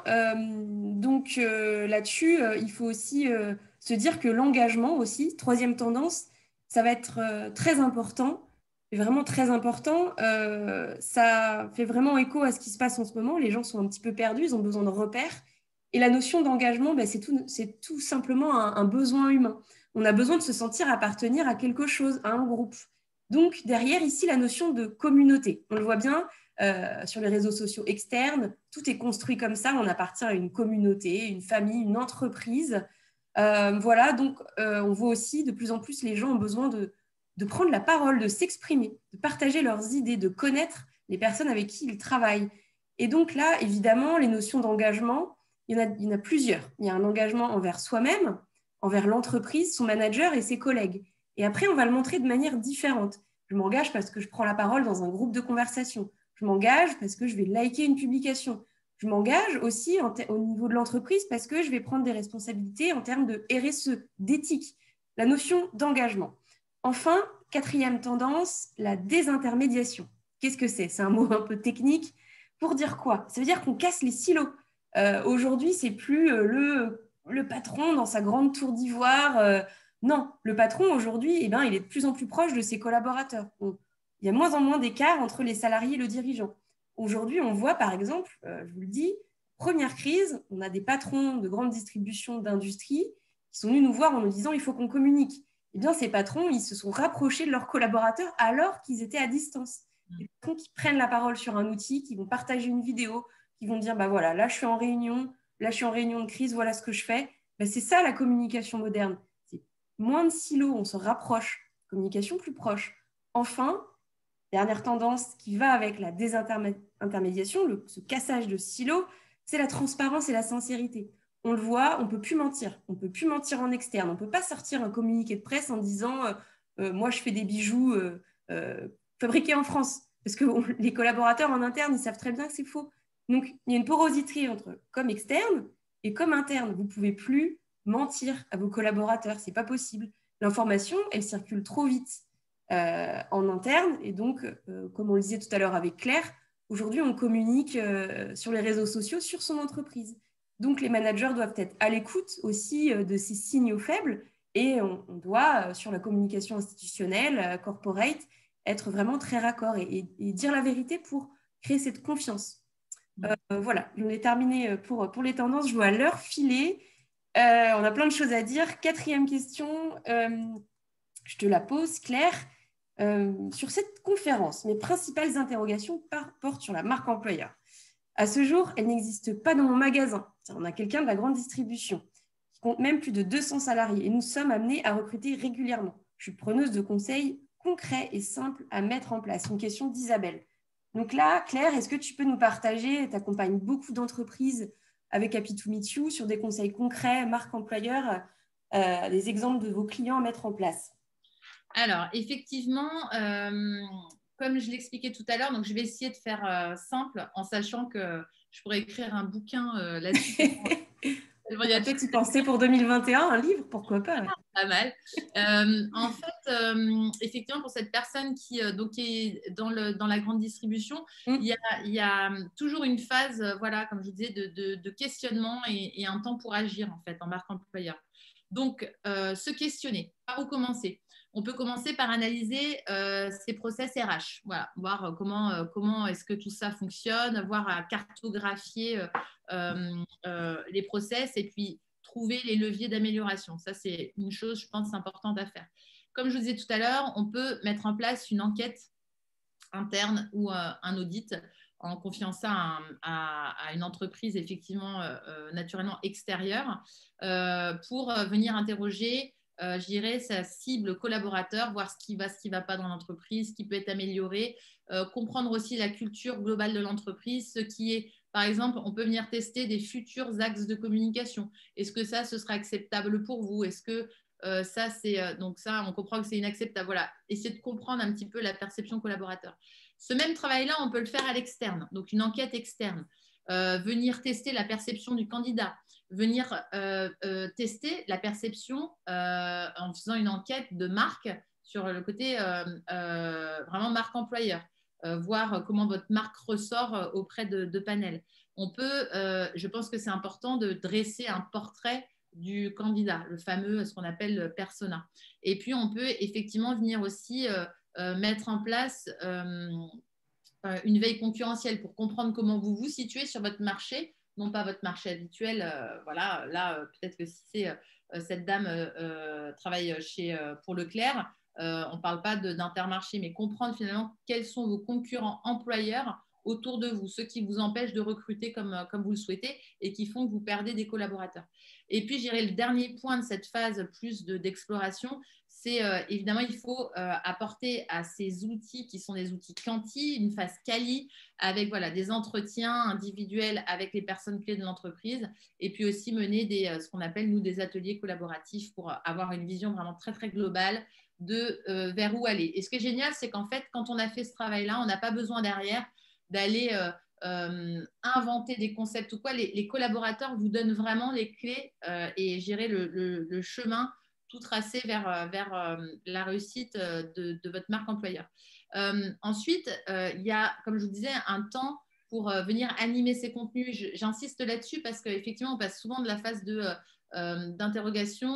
Donc là-dessus, il faut aussi se dire que l'engagement aussi, troisième tendance, ça va être très important, vraiment très important. Ça fait vraiment écho à ce qui se passe en ce moment. Les gens sont un petit peu perdus, ils ont besoin de repères. Et la notion d'engagement, c'est tout simplement un besoin humain. On a besoin de se sentir appartenir à quelque chose, à un groupe. Donc derrière, ici, la notion de communauté. On le voit bien, sur les réseaux sociaux externes. Tout est construit comme ça. On appartient à une communauté, une famille, une entreprise. Voilà, donc on voit aussi de plus en plus les gens ont besoin de prendre la parole, de s'exprimer, de partager leurs idées, de connaître les personnes avec qui ils travaillent. Et donc là, évidemment, les notions d'engagement, il y en a plusieurs. Il y a un engagement envers soi-même, envers l'entreprise, son manager et ses collègues. Et après, on va le montrer de manière différente. Je m'engage parce que je prends la parole dans un groupe de conversation. Je m'engage parce que je vais liker une publication. Je m'engage aussi au niveau de l'entreprise parce que je vais prendre des responsabilités en termes de RSE, d'éthique, la notion d'engagement. Enfin, quatrième tendance, la désintermédiation. Qu'est-ce que c'est ? C'est un mot un peu technique. Pour dire quoi ? Ça veut dire qu'on casse les silos. Aujourd'hui, c'est plus le patron dans sa grande tour d'ivoire. Non, le patron aujourd'hui, il est de plus en plus proche de ses collaborateurs. Il y a moins en moins d'écart entre les salariés et le dirigeant. Aujourd'hui, on voit par exemple, je vous le dis, première crise, on a des patrons de grande distribution d'industrie qui sont venus nous voir en nous disant il faut qu'on communique. Eh bien, ces patrons, ils se sont rapprochés de leurs collaborateurs alors qu'ils étaient à distance. Des patrons qui prennent la parole sur un outil, qui vont partager une vidéo, qui vont dire bah voilà, là je suis en réunion, de crise, voilà ce que je fais. C'est ça la communication moderne. C'est moins de silos, on se rapproche, communication plus proche. Enfin, dernière tendance qui va avec la désintermédiation, ce cassage de silos, c'est la transparence et la sincérité. On le voit, on ne peut plus mentir. On ne peut plus mentir en externe. On ne peut pas sortir un communiqué de presse en disant moi, je fais des bijoux fabriqués en France. Parce que les collaborateurs en interne, ils savent très bien que c'est faux. Donc, il y a une porosité entre comme externe et comme interne. Vous ne pouvez plus mentir à vos collaborateurs. Ce n'est pas possible. L'information, elle circule trop vite. En interne. Et donc, comme on le disait tout à l'heure avec Claire, aujourd'hui, on communique sur les réseaux sociaux sur son entreprise. Donc, les managers doivent être à l'écoute aussi de ces signaux faibles et on doit, sur la communication institutionnelle, corporate, être vraiment très raccord et dire la vérité pour créer cette confiance. Voilà, on est terminé pour les tendances. Je vois l'heure filer. On a plein de choses à dire. Quatrième question, je te la pose, Claire. Sur cette conférence, mes principales interrogations portent sur la marque employeur. À ce jour, elle n'existe pas dans mon magasin. On a quelqu'un de la grande distribution qui compte même plus de 200 salariés et nous sommes amenés à recruter régulièrement. Je suis preneuse de conseils concrets et simples à mettre en place. Une question d'Isabelle. Donc là, Claire, est-ce que tu peux nous partager, tu accompagnes beaucoup d'entreprises avec Happy to Meet You sur des conseils concrets, marque employeur, des exemples de vos clients à mettre en place? Alors, effectivement, comme je l'expliquais tout à l'heure, donc je vais essayer de faire simple en sachant que je pourrais écrire un bouquin là-dessus. Il y a peut-être y penser pour 2021, un livre, pourquoi pas. Pas mal. En fait, effectivement, pour cette personne qui donc est dans la grande distribution, il y a toujours une phase, voilà, comme je disais, de questionnement et un temps pour agir en fait en marque employeur. Donc, se questionner, par où commencer? On peut commencer par analyser ses process RH, voilà, voir comment est-ce que tout ça fonctionne, voir à cartographier les process et puis trouver les leviers d'amélioration. Ça, c'est une chose, je pense, importante à faire. comme je vous disais tout à l'heure, on peut mettre en place une enquête interne ou un audit en confiant ça à une entreprise effectivement naturellement extérieure pour venir interroger je dirais sa cible collaborateur, voir ce qui va pas dans l'entreprise, ce qui peut être amélioré, comprendre aussi la culture globale de l'entreprise, ce qui est, par exemple, on peut venir tester des futurs axes de communication. Est-ce que ça, ce sera acceptable pour vous? Est-ce que ça, c'est donc ça, on comprend que c'est inacceptable. Voilà, essayer de comprendre un petit peu la perception collaborateur. Ce même travail-là, on peut le faire à l'externe, donc une enquête externe. Venir tester la perception du candidat, venir tester la perception en faisant une enquête de marque sur le côté vraiment marque employeur, voir comment votre marque ressort auprès de panels. On peut, je pense que c'est important de dresser un portrait du candidat, le fameux, ce qu'on appelle le persona. Et puis, on peut effectivement venir aussi mettre en place une veille concurrentielle pour comprendre comment vous vous situez sur votre marché, non pas votre marché habituel. Voilà, là, peut-être que si c'est cette dame travaille pour Leclerc, on ne parle pas d'Intermarché, mais comprendre finalement quels sont vos concurrents employeurs autour de vous, ceux qui vous empêchent de recruter comme vous le souhaitez et qui font que vous perdez des collaborateurs. Et puis, je dirais le dernier point de cette phase plus d'exploration, c'est évidemment, il faut apporter à ces outils qui sont des outils quanti, une phase quali avec voilà, des entretiens individuels avec les personnes clés de l'entreprise et puis aussi mener ce qu'on appelle, nous, des ateliers collaboratifs pour avoir une vision vraiment très, très globale de vers où aller. Et ce qui est génial, c'est qu'en fait, quand on a fait ce travail-là, on n'a pas besoin derrière d'aller inventer des concepts ou quoi. Les collaborateurs vous donnent vraiment les clés et gérer le chemin tout tracé vers la réussite de votre marque employeur. Ensuite, il y a, comme je vous disais, un temps pour venir animer ces contenus. J'insiste là-dessus parce qu'effectivement, on passe souvent de la phase d'interrogation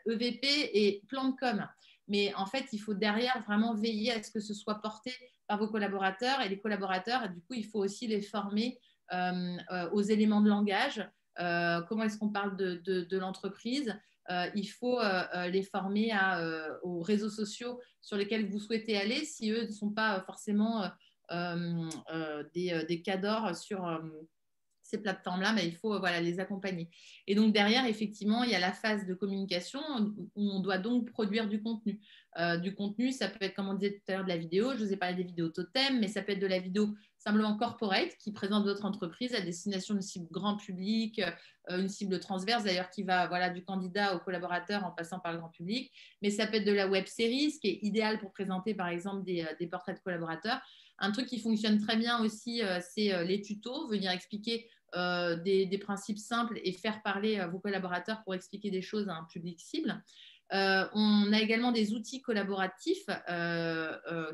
EVP et plan de com. Mais en fait, il faut derrière vraiment veiller à ce que ce soit porté par vos collaborateurs. Et les collaborateurs, du coup, il faut aussi les former aux éléments de langage. Comment est-ce qu'on parle de l'entreprise? Il faut les former aux réseaux sociaux sur lesquels vous souhaitez aller si eux ne sont pas forcément des cadors sur ces plateformes-là, mais il faut voilà, les accompagner. Et donc derrière, effectivement, il y a la phase de communication où on doit donc produire du contenu. Du contenu, ça peut être, comme on disait tout à l'heure, de la vidéo. Je vous ai parlé des vidéos totem, mais ça peut être de la vidéo simplement corporate qui présente votre entreprise à destination d'une cible grand public, une cible transverse d'ailleurs qui va voilà, du candidat au collaborateur en passant par le grand public. Mais ça peut être de la web série, ce qui est idéal pour présenter par exemple des portraits de collaborateurs. Un truc qui fonctionne très bien aussi, c'est les tutos, venir expliquer des principes simples et faire parler vos collaborateurs pour expliquer des choses à un public cible. On a également des outils collaboratifs.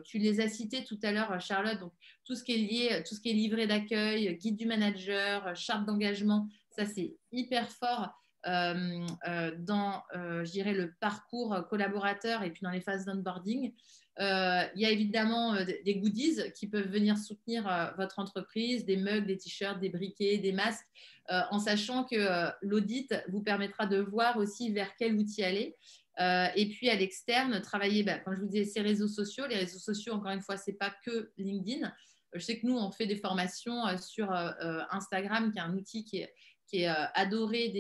Tu les as cités tout à l'heure, Charlotte. Donc, tout ce qui est lié, tout ce qui est livret d'accueil, guide du manager, charte d'engagement, ça c'est hyper fort dans, je dirais, le parcours collaborateur et puis dans les phases d'onboarding. Il y a évidemment des goodies qui peuvent venir soutenir votre entreprise, des mugs, des t-shirts, des briquets, des masques, en sachant que l'audit vous permettra de voir aussi vers quel outil aller. Et puis à l'externe, travailler, comme je vous disais, ces réseaux sociaux. Les réseaux sociaux, encore une fois, ce n'est pas que LinkedIn. Je sais que nous, on fait des formations sur Instagram, qui est un outil qui est adoré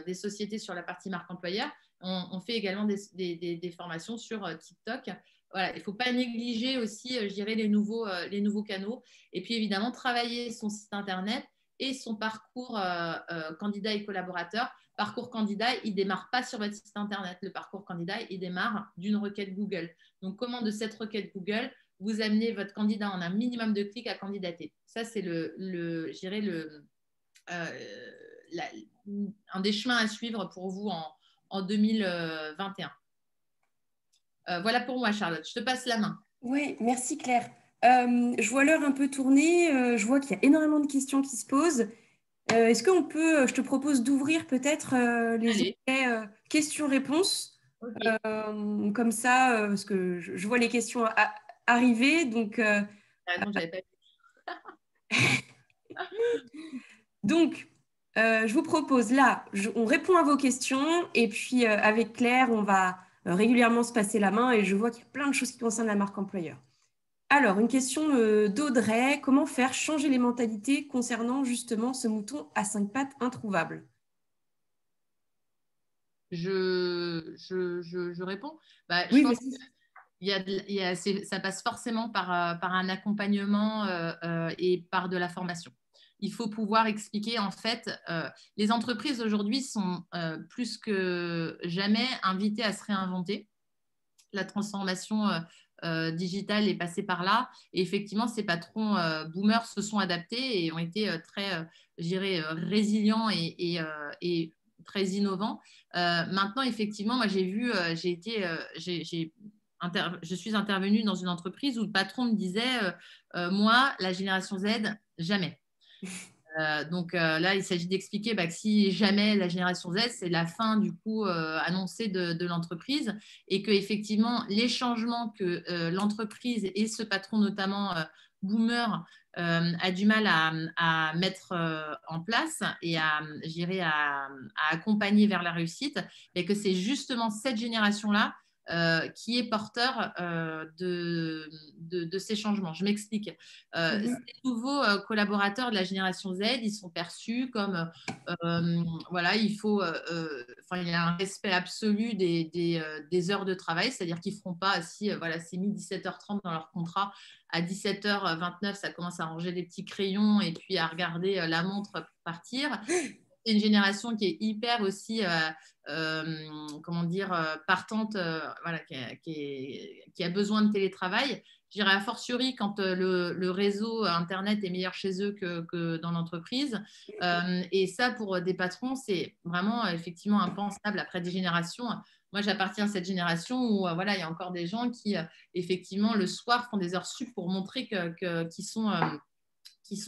des sociétés sur la partie marque employeur. On fait également des formations sur TikTok. Voilà, il ne faut pas négliger aussi, je dirais, les nouveaux canaux. Et puis, évidemment, travailler son site Internet et son parcours candidat et collaborateur. Parcours candidat, il ne démarre pas sur votre site Internet. Le parcours candidat, il démarre d'une requête Google. Donc, comment de cette requête Google, vous amenez votre candidat en un minimum de clics à candidater. Ça, c'est je dirais, un des chemins à suivre pour vous en 2021. Voilà pour moi, Charlotte. Je te passe la main. Oui, merci Claire. Je vois l'heure un peu tourner. Je vois qu'il y a énormément de questions qui se posent. Est-ce qu'on peut, je te propose d'ouvrir peut-être les onglets questions-réponses. Okay. Comme ça, parce que je vois les questions arriver. Donc, non, j'avais pas donc je vous propose là, on répond à vos questions et puis avec Claire, on va régulièrement se passer la main et je vois qu'il y a plein de choses qui concernent la marque employeur. Alors, une question d'Audrey. Comment faire changer les mentalités concernant justement ce mouton à 5 pattes introuvable? Je réponds. Bah, je Oui, pense vas-y. ça passe forcément par un accompagnement et par de la formation. Il faut pouvoir expliquer, en fait, les entreprises aujourd'hui sont plus que jamais invitées à se réinventer. La transformation digitale est passée par là. Et effectivement, ces patrons boomers se sont adaptés et ont été très, je dirais, résilients et très innovants. Maintenant, effectivement, moi, je suis intervenue dans une entreprise où le patron me disait, moi, la génération Z, jamais. Donc là, il s'agit d'expliquer que si jamais la génération Z, c'est la fin du coup annoncée de l'entreprise et que effectivement les changements que l'entreprise et ce patron notamment boomer a du mal à mettre en place et à accompagner vers la réussite, et que c'est justement cette génération-là qui est porteur de ces changements. Je m'explique. Ces nouveaux collaborateurs de la génération Z, ils sont perçus comme, voilà, il y a un respect absolu des heures de travail, c'est-à-dire qu'ils ne feront pas, si voilà, c'est mis 17h30 dans leur contrat, à 17h29, ça commence à ranger des petits crayons et puis à regarder la montre pour partir. C'est une génération qui est hyper aussi, comment dire, partante, voilà, qui a besoin de télétravail. Je dirais a fortiori quand le réseau Internet est meilleur chez eux que dans l'entreprise. Et ça, pour des patrons, c'est vraiment effectivement impensable après des générations. Moi, j'appartiens à cette génération où voilà, il y a encore des gens qui, effectivement, le soir font des heures sup pour montrer qu'ils sont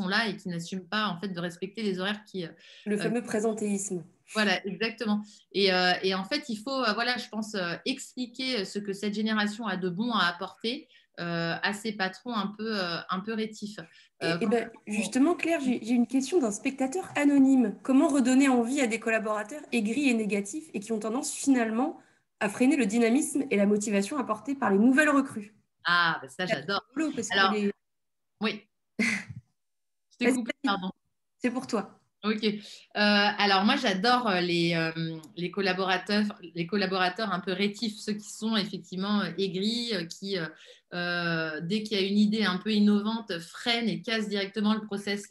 là et qui n'assument pas en fait de respecter les horaires qui Le fameux présentéisme. voilà, exactement. Et en fait, il faut, voilà, je pense, expliquer ce que cette génération a de bon à apporter à ces patrons un peu rétifs. Et ben, justement, Claire, j'ai une question d'un spectateur anonyme. Comment redonner envie à des collaborateurs aigris et négatifs et qui ont tendance finalement à freiner le dynamisme et la motivation apportée par les nouvelles recrues? Ah, ben ça, C'est assez j'adore. rigolo parce que Alors, oui, je t'ai Vas-y, coupé, vas-y, pardon. c'est pour toi. Ok. Alors moi j'adore les collaborateurs un peu rétifs, ceux qui sont effectivement aigris, qui dès qu'il y a une idée un peu innovante freinent et cassent directement le process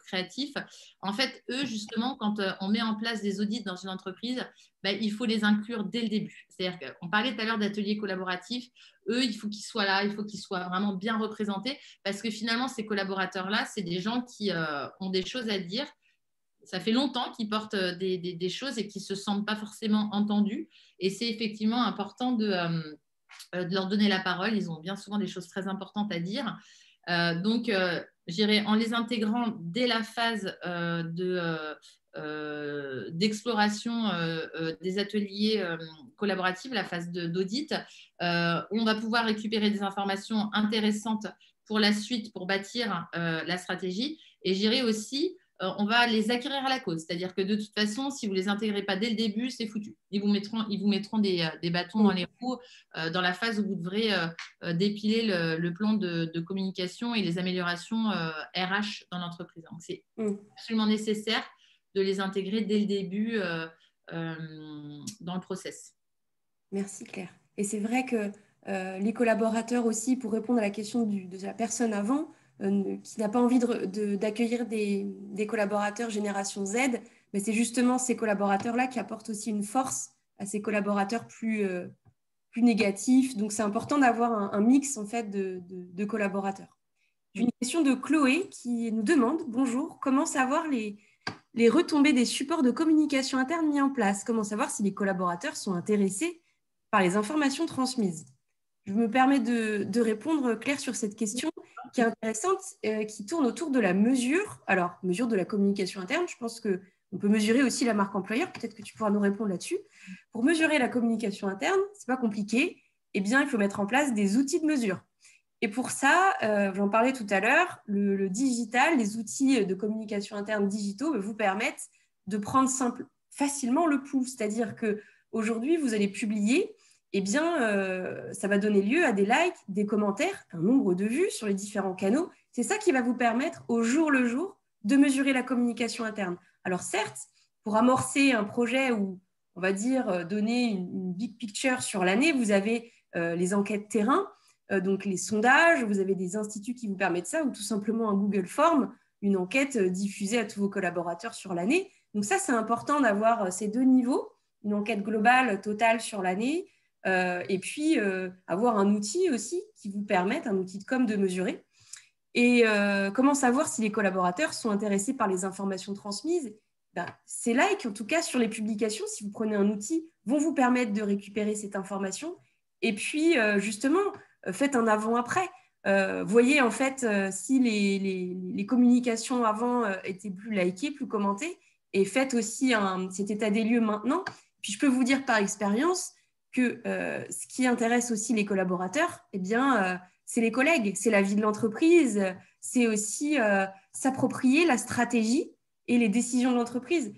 créatif. En fait, eux justement, quand on met en place des audits dans une entreprise, ben, il faut les inclure dès le début. C'est-à-dire qu'on parlait tout à l'heure d'ateliers collaboratifs. Eux, il faut qu'ils soient là, il faut qu'ils soient vraiment bien représentés, parce que finalement ces collaborateurs-là, c'est des gens qui ont des choses à dire. Ça fait longtemps qu'ils portent des choses et qu'ils ne se sentent pas forcément entendus. Et c'est effectivement important de leur donner la parole. Ils ont bien souvent des choses très importantes à dire. Donc, j'irai en les intégrant dès la phase d'exploration des ateliers collaboratifs, la phase d'audit. On va pouvoir récupérer des informations intéressantes pour la suite, pour bâtir la stratégie. Et j'irai aussi on va les acquérir à la cause. C'est-à-dire que de toute façon, si vous ne les intégrez pas dès le début, c'est foutu. Ils vous mettront des bâtons dans les roues dans la phase où vous devrez dépiler le plan de communication et les améliorations RH dans l'entreprise. Donc, c'est absolument nécessaire de les intégrer dès le début dans le process. Merci Claire. Et c'est vrai que les collaborateurs aussi, pour répondre à la question de la personne avant, qui n'a pas envie d'accueillir des collaborateurs génération Z, mais c'est justement ces collaborateurs-là qui apportent aussi une force à ces collaborateurs plus négatifs. Donc c'est important d'avoir un mix en fait de collaborateurs. J'ai une question de Chloé qui nous demande, bonjour, comment savoir les retombées des supports de communication interne mis en place? Comment savoir si les collaborateurs sont intéressés par les informations transmises? Je me permets de répondre, Claire, sur cette question qui est intéressante, qui tourne autour de la mesure. Alors, mesure de la communication interne, je pense qu'on peut mesurer aussi la marque employeur. Peut-être que tu pourras nous répondre là-dessus. Pour mesurer la communication interne, ce n'est pas compliqué. Eh bien, il faut mettre en place des outils de mesure. Et pour ça, j'en parlais tout à l'heure, le digital, les outils de communication interne digitaux vous permettent de prendre facilement le pouls. C'est-à-dire qu'aujourd'hui, vous allez publier eh bien, ça va donner lieu à des likes, des commentaires, un nombre de vues sur les différents canaux. C'est ça qui va vous permettre, au jour le jour, de mesurer la communication interne. Alors certes, pour amorcer un projet ou, on va dire, donner une big picture sur l'année, vous avez les enquêtes terrain, donc les sondages, vous avez des instituts qui vous permettent ça, ou tout simplement un Google Form, une enquête diffusée à tous vos collaborateurs sur l'année. Donc ça, c'est important d'avoir ces deux niveaux, une enquête globale totale sur l'année, et puis avoir un outil aussi qui vous permette, un outil de com de mesurer. Et comment savoir si les collaborateurs sont intéressés par les informations transmises? Ben, ces likes, en tout cas sur les publications, si vous prenez un outil, vont vous permettre de récupérer cette information. Et puis, justement, faites un avant-après. Voyez en fait si les communications avant étaient plus likées, plus commentées, et faites aussi cet état des lieux maintenant. Puis je peux vous dire par expérience que ce qui intéresse aussi les collaborateurs, eh bien, c'est les collègues, c'est la vie de l'entreprise, c'est aussi s'approprier la stratégie et les décisions de l'entreprise.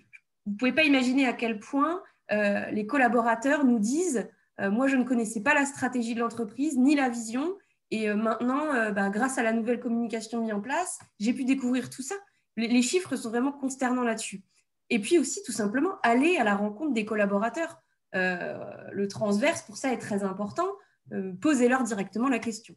Vous ne pouvez pas imaginer à quel point les collaborateurs nous disent moi, je ne connaissais pas la stratégie de l'entreprise, ni la vision, et maintenant, grâce à la nouvelle communication mise en place, j'ai pu découvrir tout ça. Les chiffres sont vraiment consternants là-dessus. Et puis aussi, tout simplement, aller à la rencontre des collaborateurs. Le transverse, pour ça, est très important. Posez-leur directement la question.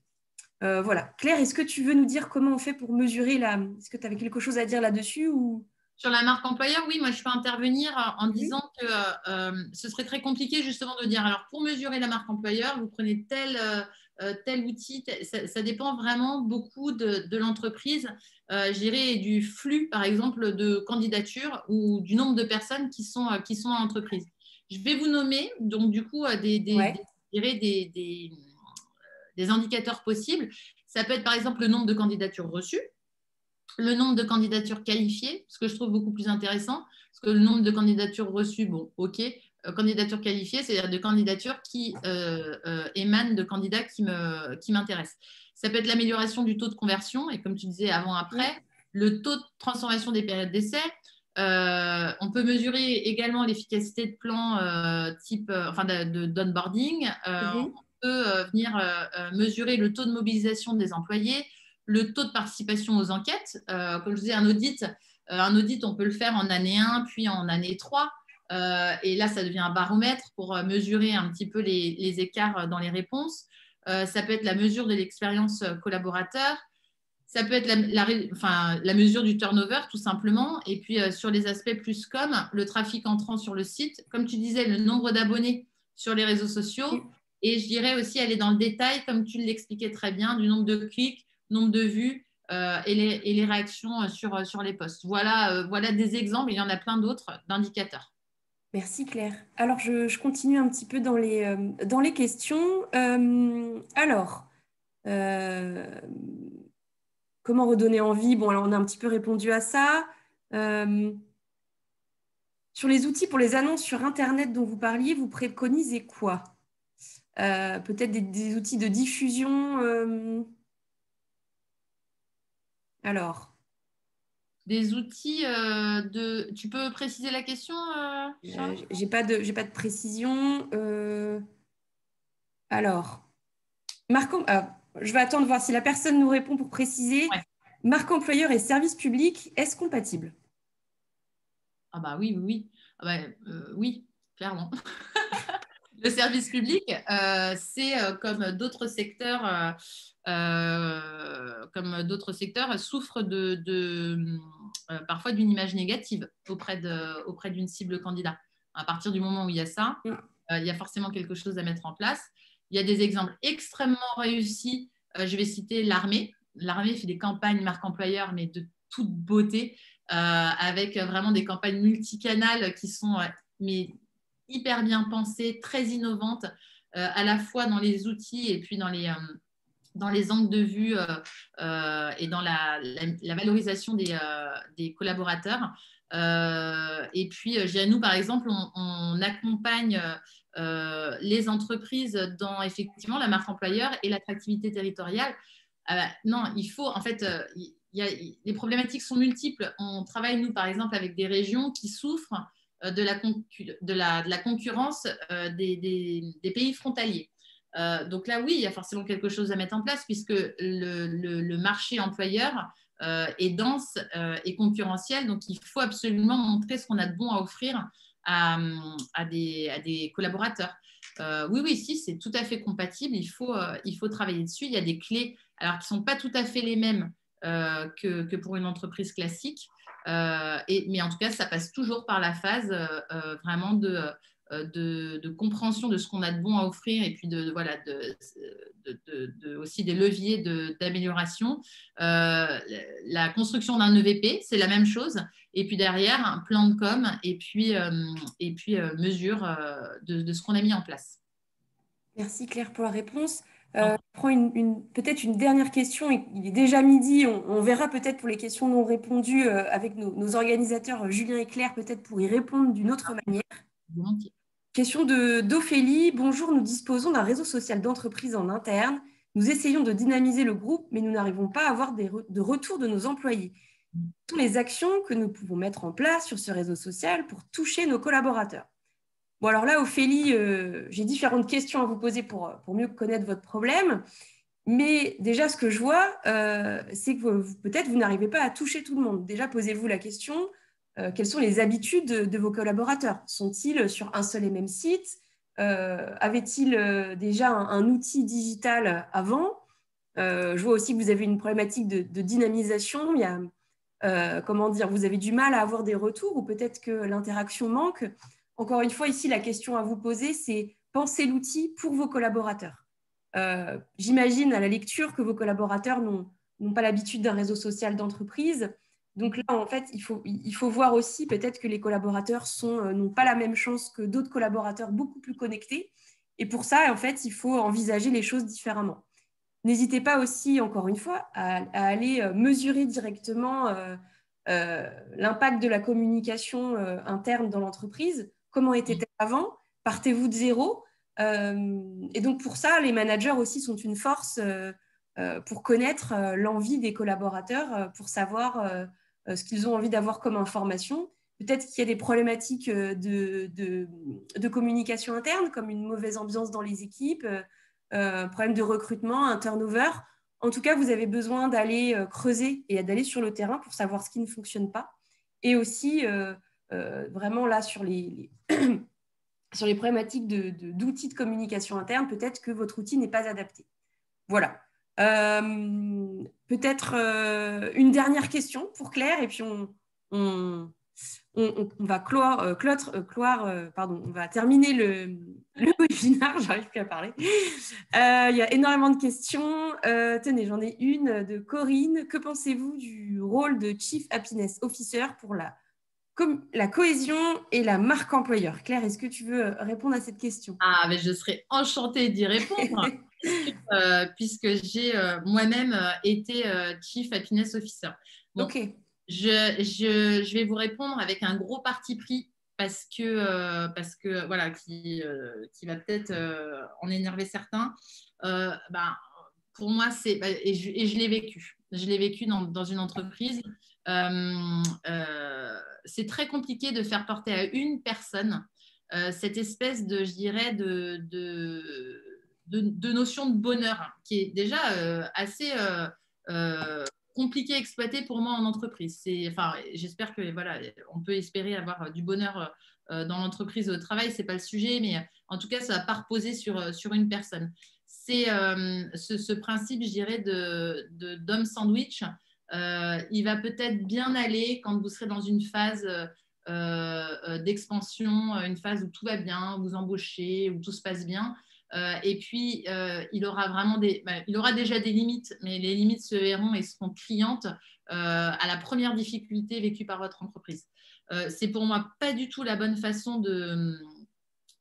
Voilà. Claire, est-ce que tu veux nous dire comment on fait pour mesurer la... Est-ce que tu avais quelque chose à dire là-dessus ou... Sur la marque employeur, oui, moi je peux intervenir en Mhm. disant que ce serait très compliqué justement de dire, alors pour mesurer la marque employeur, vous prenez tel outil, ça dépend vraiment beaucoup de l'entreprise, je dirais du flux par exemple de candidatures ou du nombre de personnes qui sont en entreprise. Je vais vous nommer donc du coup Ouais. je dirais des indicateurs possibles. Ça peut être par exemple le nombre de candidatures reçues, le nombre de candidatures qualifiées, ce que je trouve beaucoup plus intéressant, parce que le nombre de candidatures reçues, bon, ok, candidatures qualifiées, c'est-à-dire de candidatures qui émanent de candidats qui m'intéressent. Ça peut être l'amélioration du taux de conversion, et comme tu disais avant-après, Mhm. le taux de transformation des périodes d'essai. On peut mesurer également l'efficacité de plans enfin d'onboarding. On Mhm. peut venir mesurer le taux de mobilisation des employés, le taux de participation aux enquêtes. Comme je disais, un audit, on peut le faire en année 1, puis en année 3. Et là, ça devient un baromètre pour mesurer un petit peu les écarts dans les réponses. Ça peut être la mesure de l'expérience collaborateur. Ça peut être la mesure du turnover, tout simplement. Et puis, sur les aspects plus comme le trafic entrant sur le site, comme tu disais, le nombre d'abonnés sur les réseaux sociaux. Et je dirais aussi aller dans le détail, comme tu l'expliquais très bien, du nombre de clics, nombre de vues et les réactions sur les posts. Voilà des exemples, il y en a plein d'autres d'indicateurs. Merci Claire. Alors, je continue un petit peu dans les questions. Alors, euh, comment redonner envie? Bon, alors on a un petit peu répondu à ça. Euh, sur les outils pour les annonces sur Internet dont vous parliez, vous préconisez quoi? Peut-être des outils de diffusion. Alors, Des outils de... Tu peux préciser la question, Charles? j'ai pas de précision. Alors, je vais attendre voir si la personne nous répond pour préciser. Ouais. Marque employeur et service public, est-ce compatible? Ah bah oui, oui, oui. Ah bah, oui, clairement. Le service public, c'est comme d'autres secteurs, souffre parfois d'une image négative auprès d'une cible candidat. À partir du moment où il y a ça, Mm. il y a forcément quelque chose à mettre en place. Il y a des exemples extrêmement réussis. Je vais citer l'armée. L'armée fait des campagnes marque employeur, mais de toute beauté, avec vraiment des campagnes multicanales qui sont mais hyper bien pensée, très innovante, à la fois dans les outils et puis dans les angles de vue et dans la valorisation des collaborateurs. Et puis, nous, par exemple, on accompagne les entreprises dans effectivement la marque employeur et l'attractivité territoriale. Non, il faut, en fait, les problématiques sont multiples. On travaille, nous, par exemple, avec des régions qui souffrent de la concurrence des pays frontaliers. Donc là, oui, il y a forcément quelque chose à mettre en place puisque le marché employeur est dense et concurrentiel. Donc, il faut absolument montrer ce qu'on a de bon à offrir à des collaborateurs. Oui, oui, si, c'est tout à fait compatible. Il faut travailler dessus. Il y a des clés alors, qui ne sont pas tout à fait les mêmes que pour une entreprise classique. Mais en tout cas, ça passe toujours par la phase vraiment de compréhension de ce qu'on a de bon à offrir et puis voilà, aussi des leviers d'amélioration. La construction d'un EVP, c'est la même chose. Et puis derrière, un plan de com et puis mesure de ce qu'on a mis en place. Merci Claire pour la réponse. Je prends peut-être une dernière question. Il est déjà midi. On verra peut-être pour les questions non répondues avec nos organisateurs Julien et Claire, peut-être pour y répondre d'une autre manière. Question d'Ophélie. Bonjour, nous disposons d'un réseau social d'entreprise en interne. Nous essayons de dynamiser le groupe, mais nous n'arrivons pas à avoir de retour de nos employés. Quelles sont les actions que nous pouvons mettre en place sur ce réseau social pour toucher nos collaborateurs? Bon, alors là, Ophélie, j'ai différentes questions à vous poser pour mieux connaître votre problème. Mais déjà, ce que je vois, c'est que peut-être vous n'arrivez pas à toucher tout le monde. Déjà, posez-vous la question, quelles sont les habitudes de vos collaborateurs? Sont-ils sur un seul et même site? Avaient-ils déjà un outil digital avant? Je vois aussi que vous avez une problématique de dynamisation. Il y a, comment dire, vous avez du mal à avoir des retours ou peut-être que l'interaction manque. Encore une fois, ici, la question à vous poser, c'est pensez l'outil pour vos collaborateurs. J'imagine à la lecture que vos collaborateurs n'ont pas l'habitude d'un réseau social d'entreprise. Donc là, en fait, il faut voir aussi peut-être que les collaborateurs n'ont pas la même chance que d'autres collaborateurs beaucoup plus connectés. Et pour ça, en fait, il faut envisager les choses différemment. N'hésitez pas aussi, encore une fois, à aller mesurer directement l'impact de la communication interne dans l'entreprise. Comment était-elle avant? Partez-vous de zéro? Et donc, pour ça, les managers aussi sont une force pour connaître l'envie des collaborateurs, pour savoir ce qu'ils ont envie d'avoir comme information. Peut-être qu'il y a des problématiques de communication interne, comme une mauvaise ambiance dans les équipes, problème de recrutement, un turnover. En tout cas, vous avez besoin d'aller creuser et d'aller sur le terrain pour savoir ce qui ne fonctionne pas. Et aussi, vraiment là, sur sur les problématiques d'outils de communication interne, peut-être que votre outil n'est pas adapté. Voilà. Peut-être une dernière question pour Claire, et puis on va on va terminer le webinaire, j'arrive plus à parler. Il y a énormément de questions. Tenez, j'en ai une de Corinne. Que pensez-vous du rôle de Chief Happiness Officer pour la cohésion et la marque employeur? Claire, est-ce que tu veux répondre à cette question? Ah, mais je serais enchantée d'y répondre puisque j'ai moi-même été Chief Happiness Officer. Donc, Ok. je vais vous répondre avec un gros parti pris parce que voilà, qui va peut-être en énerver certains. Ben, pour moi, et je l'ai vécu. Je l'ai vécu dans une entreprise. C'est très compliqué de faire porter à une personne cette espèce de, je dirais, de notion de bonheur qui est déjà assez compliqué à exploiter pour moi en entreprise. Enfin, j'espère que voilà, on peut espérer avoir du bonheur dans l'entreprise au travail, c'est pas le sujet, mais en tout cas, ça va pas reposer sur une personne. C'est ce principe, je dirais, d'homme sandwich. Il va peut-être bien aller quand vous serez dans une phase d'expansion, une phase où tout va bien, vous embauchez, où tout se passe bien. Et puis, il aura déjà des limites, mais les limites se verront et seront criantes à la première difficulté vécue par votre entreprise. C'est pour moi pas du tout la bonne façon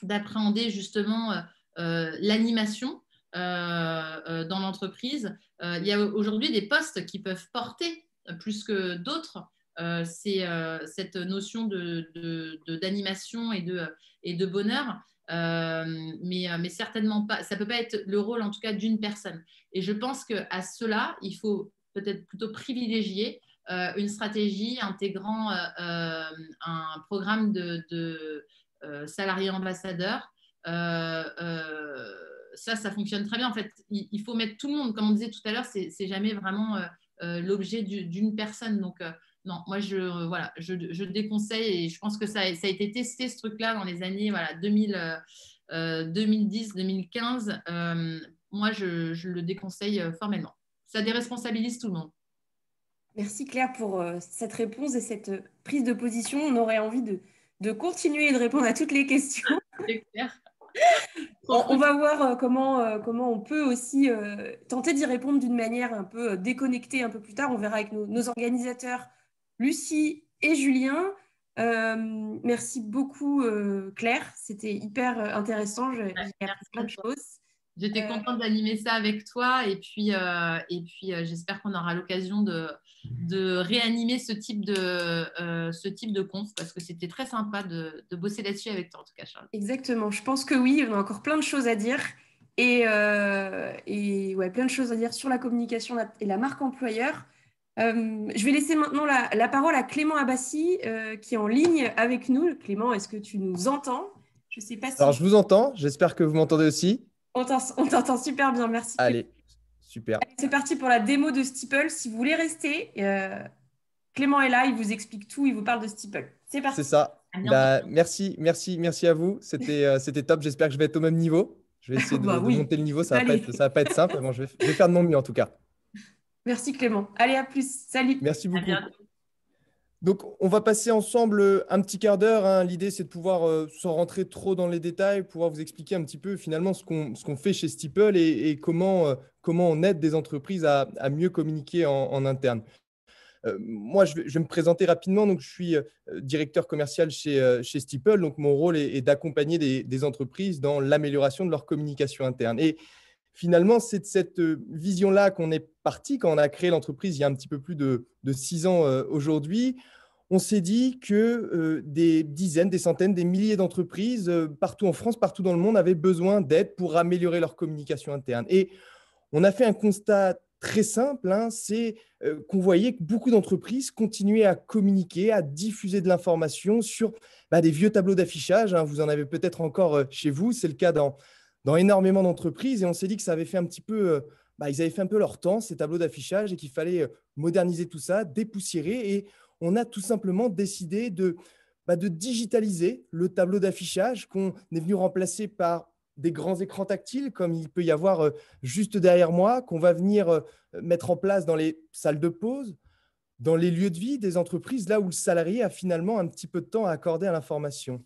d'appréhender justement l'animation dans l'entreprise. Il y a aujourd'hui des postes qui peuvent porter plus que d'autres c'est cette notion d'animation et de bonheur. Mais certainement pas, ça ne peut pas être le rôle en tout cas d'une personne. Et je pense qu'à cela, il faut peut-être plutôt privilégier une stratégie intégrant un programme de salariés ambassadeurs. Ça fonctionne très bien. En fait, il faut mettre tout le monde. Comme on disait tout à l'heure, c'est jamais vraiment l'objet d'une personne. Donc, non, moi, voilà, je déconseille et je pense que ça a été testé, ce truc-là, dans les années 2010-2015. Moi, je le déconseille formellement. Ça déresponsabilise tout le monde. Merci Claire pour cette réponse et cette prise de position. On aurait envie de continuer et de répondre à toutes les questions. C'est clair. On va voir comment on peut aussi tenter d'y répondre d'une manière un peu déconnectée un peu plus tard. On verra avec nos organisateurs, Lucie et Julien. Merci beaucoup Claire, c'était hyper intéressant. J'ai appris plein de Merci. choses. J'étais contente d'animer ça avec toi et puis j'espère qu'on aura l'occasion de réanimer ce type de conf parce que c'était très sympa de bosser là-dessus avec toi en tout cas, Charles. Exactement, je pense que oui, on a encore plein de choses à dire et ouais, plein de choses à dire sur la communication et la marque employeur. Je vais laisser maintenant la parole à Clément Abbassi qui est en ligne avec nous. Clément, est-ce que tu nous entends? Je ne sais pas Alors, si je vous entends. J'espère que vous m'entendez aussi. on t'entend super bien. Merci Clément. Allez, super. Allez, c'est parti pour la démo de Steeple. Si vous voulez rester, Clément est là, il vous explique tout, il vous parle de Steeple. C'est C'est parti. ça. À bientôt. Bah, merci à vous. C'était top. J'espère que je vais être au même niveau. Je vais essayer Bah de oui, monter le niveau. Ça va pas allez. être, ça va pas être simple. Mais bon, je vais faire de mon mieux en tout cas. Merci Clément. Allez, à plus. Salut. Merci À beaucoup. bientôt. Donc, on va passer ensemble un petit quart d'heure, hein. L'idée, c'est de pouvoir, sans rentrer trop dans les détails, pouvoir vous expliquer un petit peu finalement ce qu'on fait chez Steeple et comment on aide des entreprises à mieux communiquer en interne. Moi, je vais me présenter rapidement. Donc, je suis directeur commercial chez Steeple. Donc, mon rôle est d'accompagner des entreprises dans l'amélioration de leur communication interne. Et finalement, c'est de cette vision-là qu'on est parti quand on a créé l'entreprise il y a un petit peu plus de 6 ans aujourd'hui. On s'est dit que des dizaines, des centaines, des milliers d'entreprises partout en France, partout dans le monde avaient besoin d'aide pour améliorer leur communication interne. Et on a fait un constat très simple, hein, c'est qu'on voyait que beaucoup d'entreprises continuaient à communiquer, à diffuser de l'information sur des vieux tableaux d'affichage, hein. Vous en avez peut-être encore chez vous, c'est le cas dans énormément d'entreprises. Et on s'est dit que ça avait fait un petit peu, ils avaient fait un peu leur temps, ces tableaux d'affichage, et qu'il fallait moderniser tout ça, dépoussiérer. Et on a tout simplement décidé de digitaliser le tableau d'affichage qu'on est venu remplacer par des grands écrans tactiles, comme il peut y avoir juste derrière moi, qu'on va venir mettre en place dans les salles de pause, dans les lieux de vie des entreprises, là où le salarié a finalement un petit peu de temps à accorder à l'information.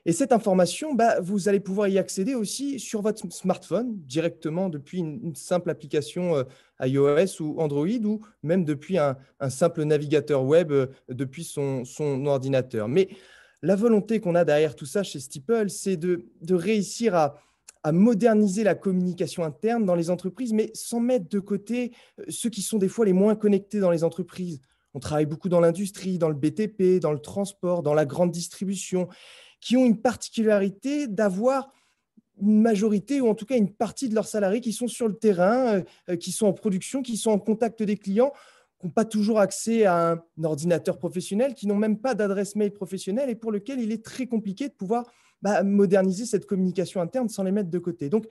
Et cette information, vous allez pouvoir y accéder aussi sur votre smartphone, directement depuis une simple application iOS ou Android, ou même depuis un simple navigateur web depuis son ordinateur. Mais la volonté qu'on a derrière tout ça chez Steeple, c'est de réussir à moderniser la communication interne dans les entreprises, mais sans mettre de côté ceux qui sont des fois les moins connectés dans les entreprises. On travaille beaucoup dans l'industrie, dans le BTP, dans le transport, dans la grande distribution, qui ont une particularité d'avoir une majorité ou en tout cas une partie de leurs salariés qui sont sur le terrain, qui sont en production, qui sont en contact des clients, qui n'ont pas toujours accès à un ordinateur professionnel, qui n'ont même pas d'adresse mail professionnelle et pour lequel il est très compliqué de pouvoir moderniser cette communication interne sans les mettre de côté. Donc,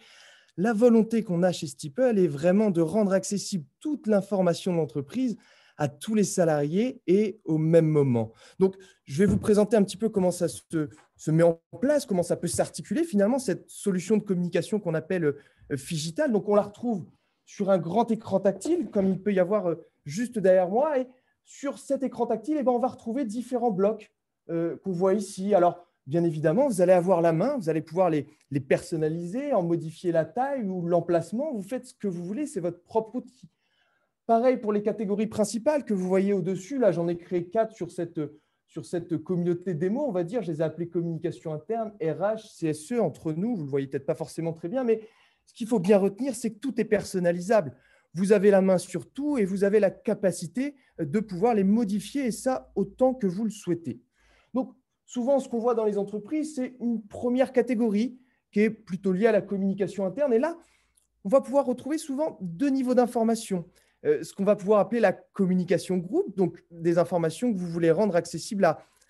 la volonté qu'on a chez Steeple est vraiment de rendre accessible toute l'information de l'entreprise à tous les salariés et au même moment. Donc, je vais vous présenter un petit peu comment ça se met en place, comment ça peut s'articuler finalement, cette solution de communication qu'on appelle Figital. Donc, on la retrouve sur un grand écran tactile, comme il peut y avoir juste derrière moi. Et sur cet écran tactile, on va retrouver différents blocs qu'on voit ici. Alors, bien évidemment, vous allez avoir la main, vous allez pouvoir les personnaliser, en modifier la taille ou l'emplacement. Vous faites ce que vous voulez, c'est votre propre outil. Pareil pour les catégories principales que vous voyez au-dessus. Là, j'en ai créé 4 sur cette communauté démo, on va dire. Je les ai appelées communication interne, RH, CSE, entre nous. Vous ne le voyez peut-être pas forcément très bien, mais ce qu'il faut bien retenir, c'est que tout est personnalisable. Vous avez la main sur tout et vous avez la capacité de pouvoir les modifier, et ça, autant que vous le souhaitez. Donc, souvent, ce qu'on voit dans les entreprises, c'est une première catégorie qui est plutôt liée à la communication interne. Et là, on va pouvoir retrouver souvent 2 niveaux d'information. ce qu'on va pouvoir appeler la communication groupe, donc des informations que vous voulez rendre accessibles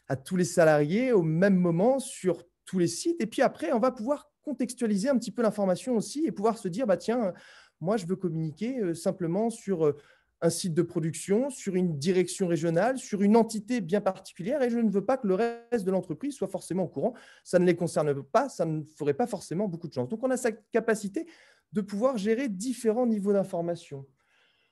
à tous les salariés au même moment sur tous les sites. Et puis après, on va pouvoir contextualiser un petit peu l'information aussi et pouvoir se dire, bah, tiens, moi, je veux communiquer simplement sur un site de production, sur une direction régionale, sur une entité bien particulière et je ne veux pas que le reste de l'entreprise soit forcément au courant. Ça ne les concerne pas, ça ne ferait pas forcément beaucoup de chance. Donc, on a cette capacité de pouvoir gérer différents niveaux d'information.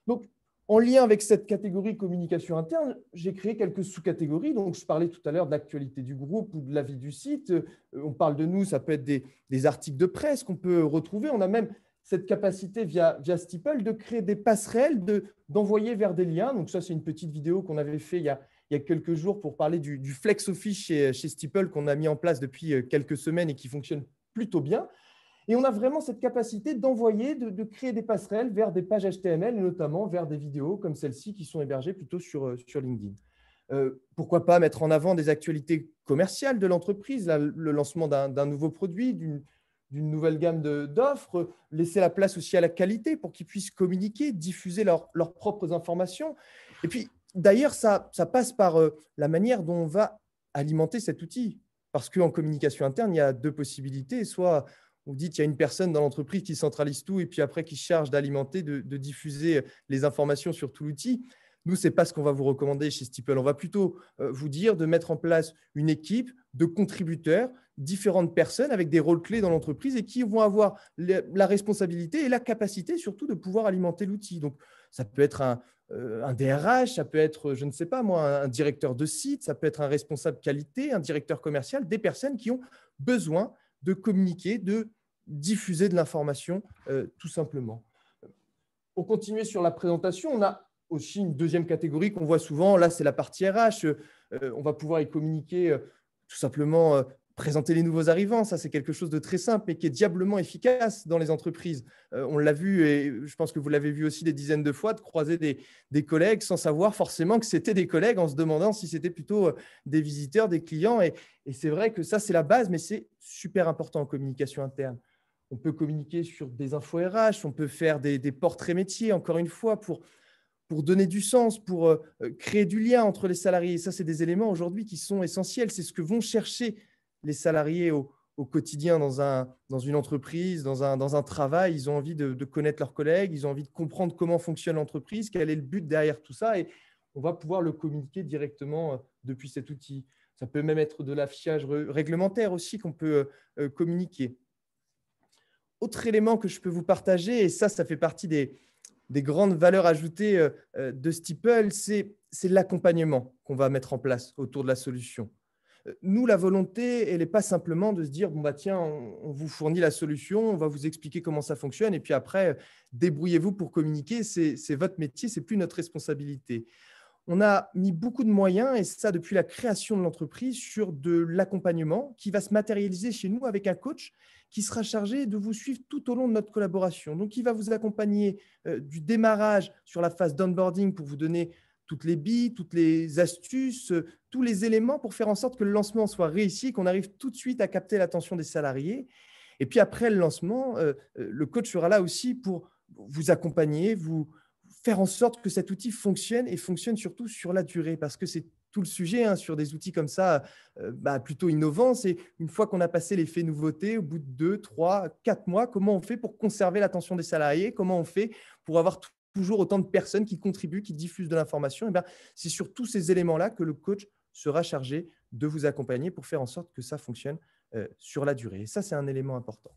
Donc, en lien avec cette catégorie communication interne, j'ai créé quelques sous-catégories. Donc, je parlais tout à l'heure de l'actualité du groupe ou de la vie du site. On parle de nous, ça peut être des articles de presse qu'on peut retrouver. On a même cette capacité via Steeple de créer des passerelles, d'envoyer vers des liens. Donc, ça, c'est une petite vidéo qu'on avait fait il y a quelques jours pour parler du Flex Office chez Steeple qu'on a mis en place depuis quelques semaines et qui fonctionne plutôt bien. Et on a vraiment cette capacité d'envoyer, de créer des passerelles vers des pages HTML et notamment vers des vidéos comme celle-ci qui sont hébergées plutôt sur LinkedIn. Pourquoi pas mettre en avant des actualités commerciales de l'entreprise, le lancement d'un nouveau produit, d'une nouvelle gamme d'offres, laisser la place aussi à la qualité pour qu'ils puissent communiquer, diffuser leurs propres informations. Et puis, d'ailleurs, ça passe par la manière dont on va alimenter cet outil. Parce qu'en communication interne, il y a deux possibilités. Soit vous dites qu'il y a une personne dans l'entreprise qui centralise tout et puis après qui charge d'alimenter, de diffuser les informations sur tout l'outil. Nous, ce n'est pas ce qu'on va vous recommander chez Steeple. On va plutôt vous dire de mettre en place une équipe de contributeurs, différentes personnes avec des rôles clés dans l'entreprise et qui vont avoir la responsabilité et la capacité surtout de pouvoir alimenter l'outil. Donc, ça peut être un DRH, ça peut être, je ne sais pas moi, un directeur de site, ça peut être un responsable qualité, un directeur commercial, des personnes qui ont besoin de communiquer, de diffuser de l'information, tout simplement. Pour continuer sur la présentation, on a aussi une deuxième catégorie qu'on voit souvent. Là, c'est la partie RH. On va pouvoir y communiquer tout simplement, présenter les nouveaux arrivants. Ça, c'est quelque chose de très simple, mais qui est diablement efficace dans les entreprises. On l'a vu, et je pense que vous l'avez vu aussi des dizaines de fois, de croiser des collègues sans savoir forcément que c'était des collègues, en se demandant si c'était plutôt des visiteurs, des clients. Et c'est vrai que ça, c'est la base, mais c'est super important en communication interne. On peut communiquer sur des infos RH, on peut faire des portraits métiers, encore une fois, pour donner du sens, pour créer du lien entre les salariés. Et ça, c'est des éléments aujourd'hui qui sont essentiels. C'est ce que vont chercher les salariés au quotidien dans une entreprise, dans un travail. Ils ont envie de connaître leurs collègues, ils ont envie de comprendre comment fonctionne l'entreprise, quel est le but derrière tout ça. Et on va pouvoir le communiquer directement depuis cet outil. Ça peut même être de l'affichage réglementaire aussi qu'on peut communiquer. Autre élément que je peux vous partager, et ça fait partie des grandes valeurs ajoutées de Steeple, c'est l'accompagnement qu'on va mettre en place autour de la solution. Nous, la volonté, elle n'est pas simplement de se dire, bon, bah, tiens, on vous fournit la solution, on va vous expliquer comment ça fonctionne, et puis après, débrouillez-vous pour communiquer, c'est votre métier, ce n'est plus notre responsabilité. On a mis beaucoup de moyens, et ça depuis la création de l'entreprise, sur de l'accompagnement qui va se matérialiser chez nous avec un coach qui sera chargé de vous suivre tout au long de notre collaboration. Donc, il va vous accompagner du démarrage sur la phase d'onboarding pour vous donner toutes les billes, toutes les astuces, tous les éléments pour faire en sorte que le lancement soit réussi, qu'on arrive tout de suite à capter l'attention des salariés. Et puis après le lancement, le coach sera là aussi pour vous accompagner, vous faire en sorte que cet outil fonctionne et fonctionne surtout sur la durée, parce que c'est tout le sujet sur des outils comme ça, plutôt innovants. C'est une fois qu'on a passé l'effet nouveauté, au bout de 2, 3, 4 mois, comment on fait pour conserver l'attention des salariés? Comment on fait pour avoir toujours autant de personnes qui contribuent, qui diffusent de l'information? C'est sur tous ces éléments-là que le coach sera chargé de vous accompagner pour faire en sorte que ça fonctionne sur la durée. Et ça, c'est un élément important.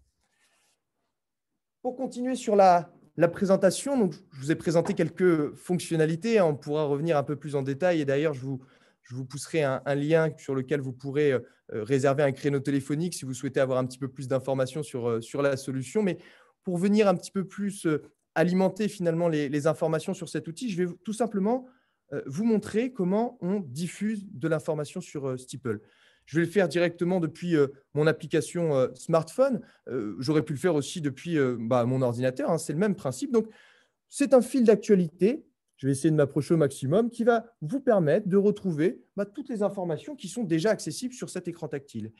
Pour continuer sur la présentation, donc, je vous ai présenté quelques fonctionnalités. On pourra revenir un peu plus en détail. Et d'ailleurs, je vous pousserai un lien sur lequel vous pourrez réserver un créneau téléphonique si vous souhaitez avoir un petit peu plus d'informations sur la solution. Mais pour venir un petit peu plus alimenter finalement les informations sur cet outil, je vais tout simplement vous montrer comment on diffuse de l'information sur Steeple. Je vais le faire directement depuis mon application smartphone. J'aurais pu le faire aussi depuis mon ordinateur. C'est le même principe. Donc, c'est un fil d'actualité. Je vais essayer de m'approcher au maximum qui va vous permettre de retrouver toutes les informations qui sont déjà accessibles sur cet écran tactile.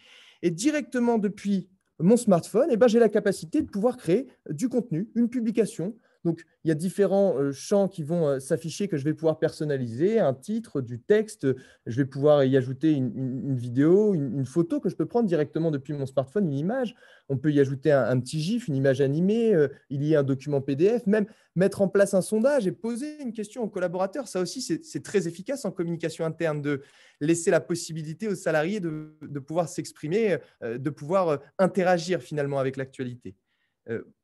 Et directement depuis mon smartphone, j'ai la capacité de pouvoir créer du contenu, une publication Donc, il y a différents champs qui vont s'afficher que je vais pouvoir personnaliser, un titre, du texte. Je vais pouvoir y ajouter une vidéo, une photo que je peux prendre directement depuis mon smartphone, une image. On peut y ajouter un petit GIF, une image animée, il y a un document PDF, même mettre en place un sondage et poser une question aux collaborateurs. Ça aussi, c'est très efficace en communication interne de laisser la possibilité aux salariés de pouvoir s'exprimer, de pouvoir interagir finalement avec l'actualité.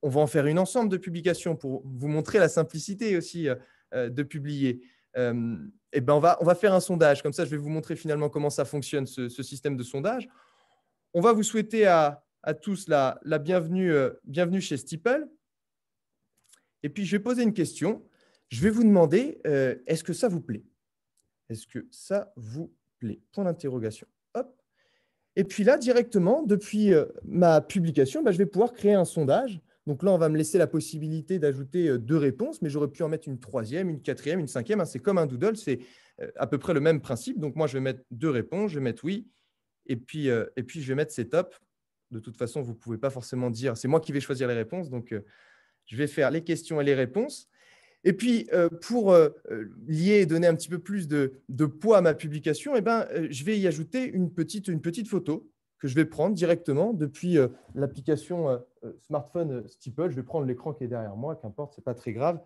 On va en faire une ensemble de publications pour vous montrer la simplicité aussi de publier. Et ben on va faire un sondage. Comme ça, je vais vous montrer finalement comment ça fonctionne, ce système de sondage. On va vous souhaiter à tous la bienvenue, bienvenue chez Steeple. Et puis, je vais poser une question. Je vais vous demander, est-ce que ça vous plaît? Est-ce que ça vous plaît? Point d'interrogation. Hop. Et puis là, directement, depuis ma publication, je vais pouvoir créer un sondage. Donc là, on va me laisser la possibilité d'ajouter 2 réponses, mais j'aurais pu en mettre une 3e, une 4e, une 5e. C'est comme un doodle, c'est à peu près le même principe. Donc moi, je vais mettre 2 réponses, je vais mettre oui, et puis je vais mettre c'est top. De toute façon, vous ne pouvez pas forcément dire, c'est moi qui vais choisir les réponses. Donc, je vais faire les questions et les réponses. Et puis, pour lier et donner un petit peu plus de poids à ma publication, je vais y ajouter une petite photo que je vais prendre directement depuis l'application smartphone Steeple. Je vais prendre l'écran qui est derrière moi, qu'importe, ce n'est pas très grave.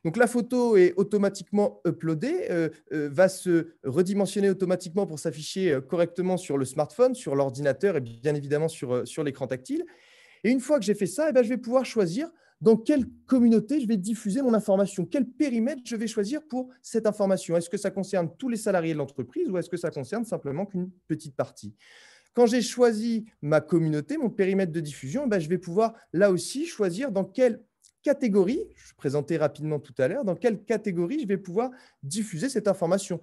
Donc, la photo est automatiquement uploadée, va se redimensionner automatiquement pour s'afficher correctement sur le smartphone, sur l'ordinateur et bien évidemment sur l'écran tactile. Et une fois que j'ai fait ça, je vais pouvoir choisir dans quelle communauté je vais diffuser mon information, quel périmètre je vais choisir pour cette information. Est-ce que ça concerne tous les salariés de l'entreprise ou est-ce que ça concerne simplement qu'une petite partie? Quand j'ai choisi ma communauté, mon périmètre de diffusion, je vais pouvoir là aussi choisir dans quelle catégorie, je présentais rapidement tout à l'heure, dans quelle catégorie je vais pouvoir diffuser cette information.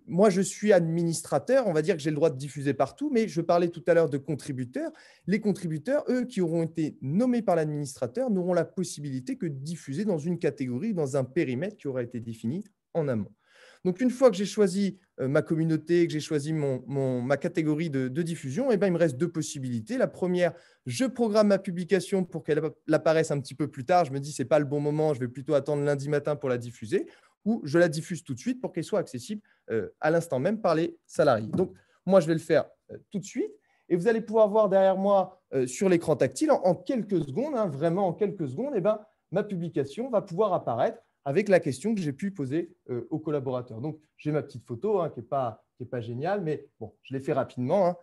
Moi, je suis administrateur, on va dire que j'ai le droit de diffuser partout, mais je parlais tout à l'heure de contributeurs. Les contributeurs, eux, qui auront été nommés par l'administrateur, n'auront la possibilité que de diffuser dans une catégorie, dans un périmètre qui aura été défini en amont. Donc, une fois que j'ai choisi ma communauté, que j'ai choisi ma catégorie de diffusion, il me reste 2 possibilités. La première, je programme ma publication pour qu'elle apparaisse un petit peu plus tard. Je me dis, ce n'est pas le bon moment, je vais plutôt attendre lundi matin pour la diffuser, ou je la diffuse tout de suite pour qu'elle soit accessible à l'instant même par les salariés. Donc, moi, je vais le faire tout de suite. Et vous allez pouvoir voir derrière moi sur l'écran tactile, en quelques secondes, vraiment en quelques secondes, ma publication va pouvoir apparaître avec la question que j'ai pu poser aux collaborateurs. Donc, j'ai ma petite photo qui n'est pas géniale, mais bon, je l'ai fait rapidement.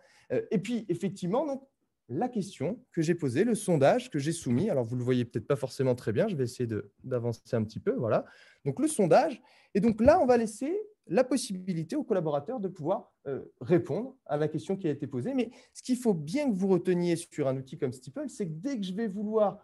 Et puis, effectivement, donc, la question que j'ai posée, le sondage que j'ai soumis, alors vous ne le voyez peut-être pas forcément très bien, je vais essayer d'avancer un petit peu. Voilà. Donc, le sondage. Et donc là, on va laisser la possibilité aux collaborateurs de pouvoir répondre à la question qui a été posée. Mais ce qu'il faut bien que vous reteniez sur un outil comme Steeple, c'est que dès que je vais vouloir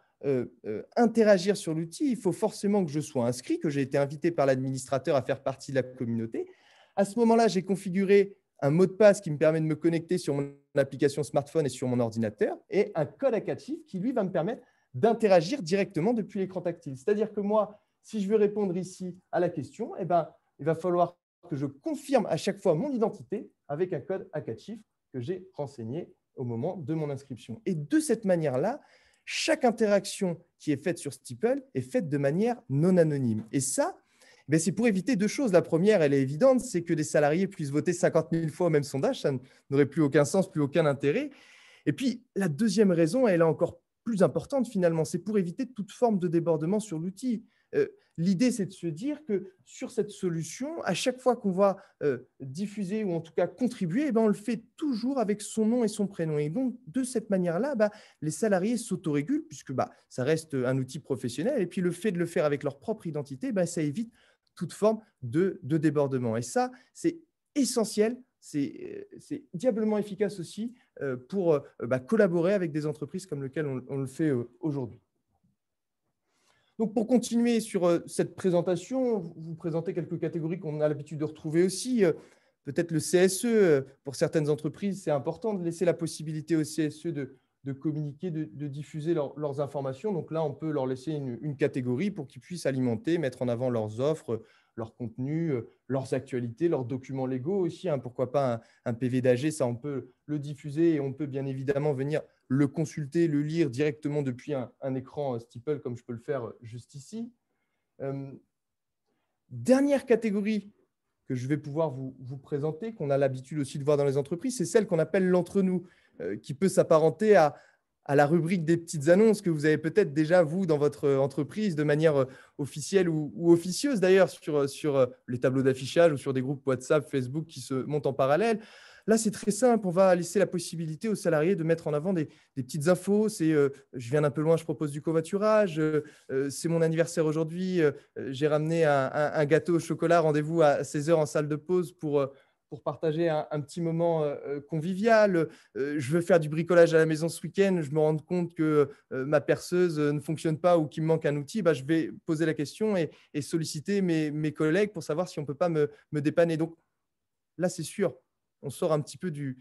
interagir sur l'outil, il faut forcément que je sois inscrit, que j'ai été invité par l'administrateur à faire partie de la communauté. À ce moment-là, j'ai configuré un mot de passe qui me permet de me connecter sur mon application smartphone et sur mon ordinateur, et un code à 4 chiffres qui, lui, va me permettre d'interagir directement depuis l'écran tactile. C'est-à-dire que moi, si je veux répondre ici à la question, il va falloir que je confirme à chaque fois mon identité avec un code à 4 chiffres que j'ai renseigné au moment de mon inscription. Et de cette manière-là, chaque interaction qui est faite sur Steeple est faite de manière non anonyme. Et ça, c'est pour éviter 2 choses. La première, elle est évidente, c'est que les salariés puissent voter 50 000 fois au même sondage. Ça n'aurait plus aucun sens, plus aucun intérêt. Et puis, la deuxième raison, elle est encore plus importante finalement, c'est pour éviter toute forme de débordement sur l'outil. L'idée, c'est de se dire que sur cette solution, à chaque fois qu'on va diffuser ou en tout cas contribuer, on le fait toujours avec son nom et son prénom. Et donc, de cette manière-là, les salariés s'autorégulent puisque ça reste un outil professionnel. Et puis, le fait de le faire avec leur propre identité, ça évite toute forme de débordement. Et ça, c'est essentiel. C'est diablement efficace aussi pour collaborer avec des entreprises comme lesquelles on le fait aujourd'hui. Donc, pour continuer sur cette présentation, vous présentez quelques catégories qu'on a l'habitude de retrouver aussi. Peut-être le CSE, pour certaines entreprises, c'est important de laisser la possibilité au CSE de communiquer, de diffuser leurs informations. Donc là, on peut leur laisser une catégorie pour qu'ils puissent alimenter, mettre en avant leurs offres, leurs contenus, leurs actualités, leurs documents légaux aussi. Pourquoi pas un PV d'AG, ça on peut le diffuser et on peut bien évidemment venir le consulter, le lire directement depuis un écran Steeple comme je peux le faire juste ici. Dernière catégorie que je vais pouvoir vous présenter, qu'on a l'habitude aussi de voir dans les entreprises, c'est celle qu'on appelle l'entre-nous, qui peut s'apparenter à la rubrique des petites annonces que vous avez peut-être déjà, vous, dans votre entreprise, de manière officielle ou officieuse d'ailleurs, sur les tableaux d'affichage ou sur des groupes WhatsApp, Facebook qui se montent en parallèle. Là, c'est très simple. On va laisser la possibilité aux salariés de mettre en avant des petites infos. C'est je viens d'un peu loin, je propose du covoiturage. C'est mon anniversaire aujourd'hui. J'ai ramené un gâteau au chocolat. Rendez-vous à 16 h en salle de pause pour partager un petit moment convivial. Je veux faire du bricolage à la maison ce week-end. Je me rends compte que ma perceuse ne fonctionne pas ou qu'il me manque un outil. Je vais poser la question et solliciter mes collègues pour savoir si on ne peut pas me dépanner. Donc là, c'est sûr, on sort un petit peu du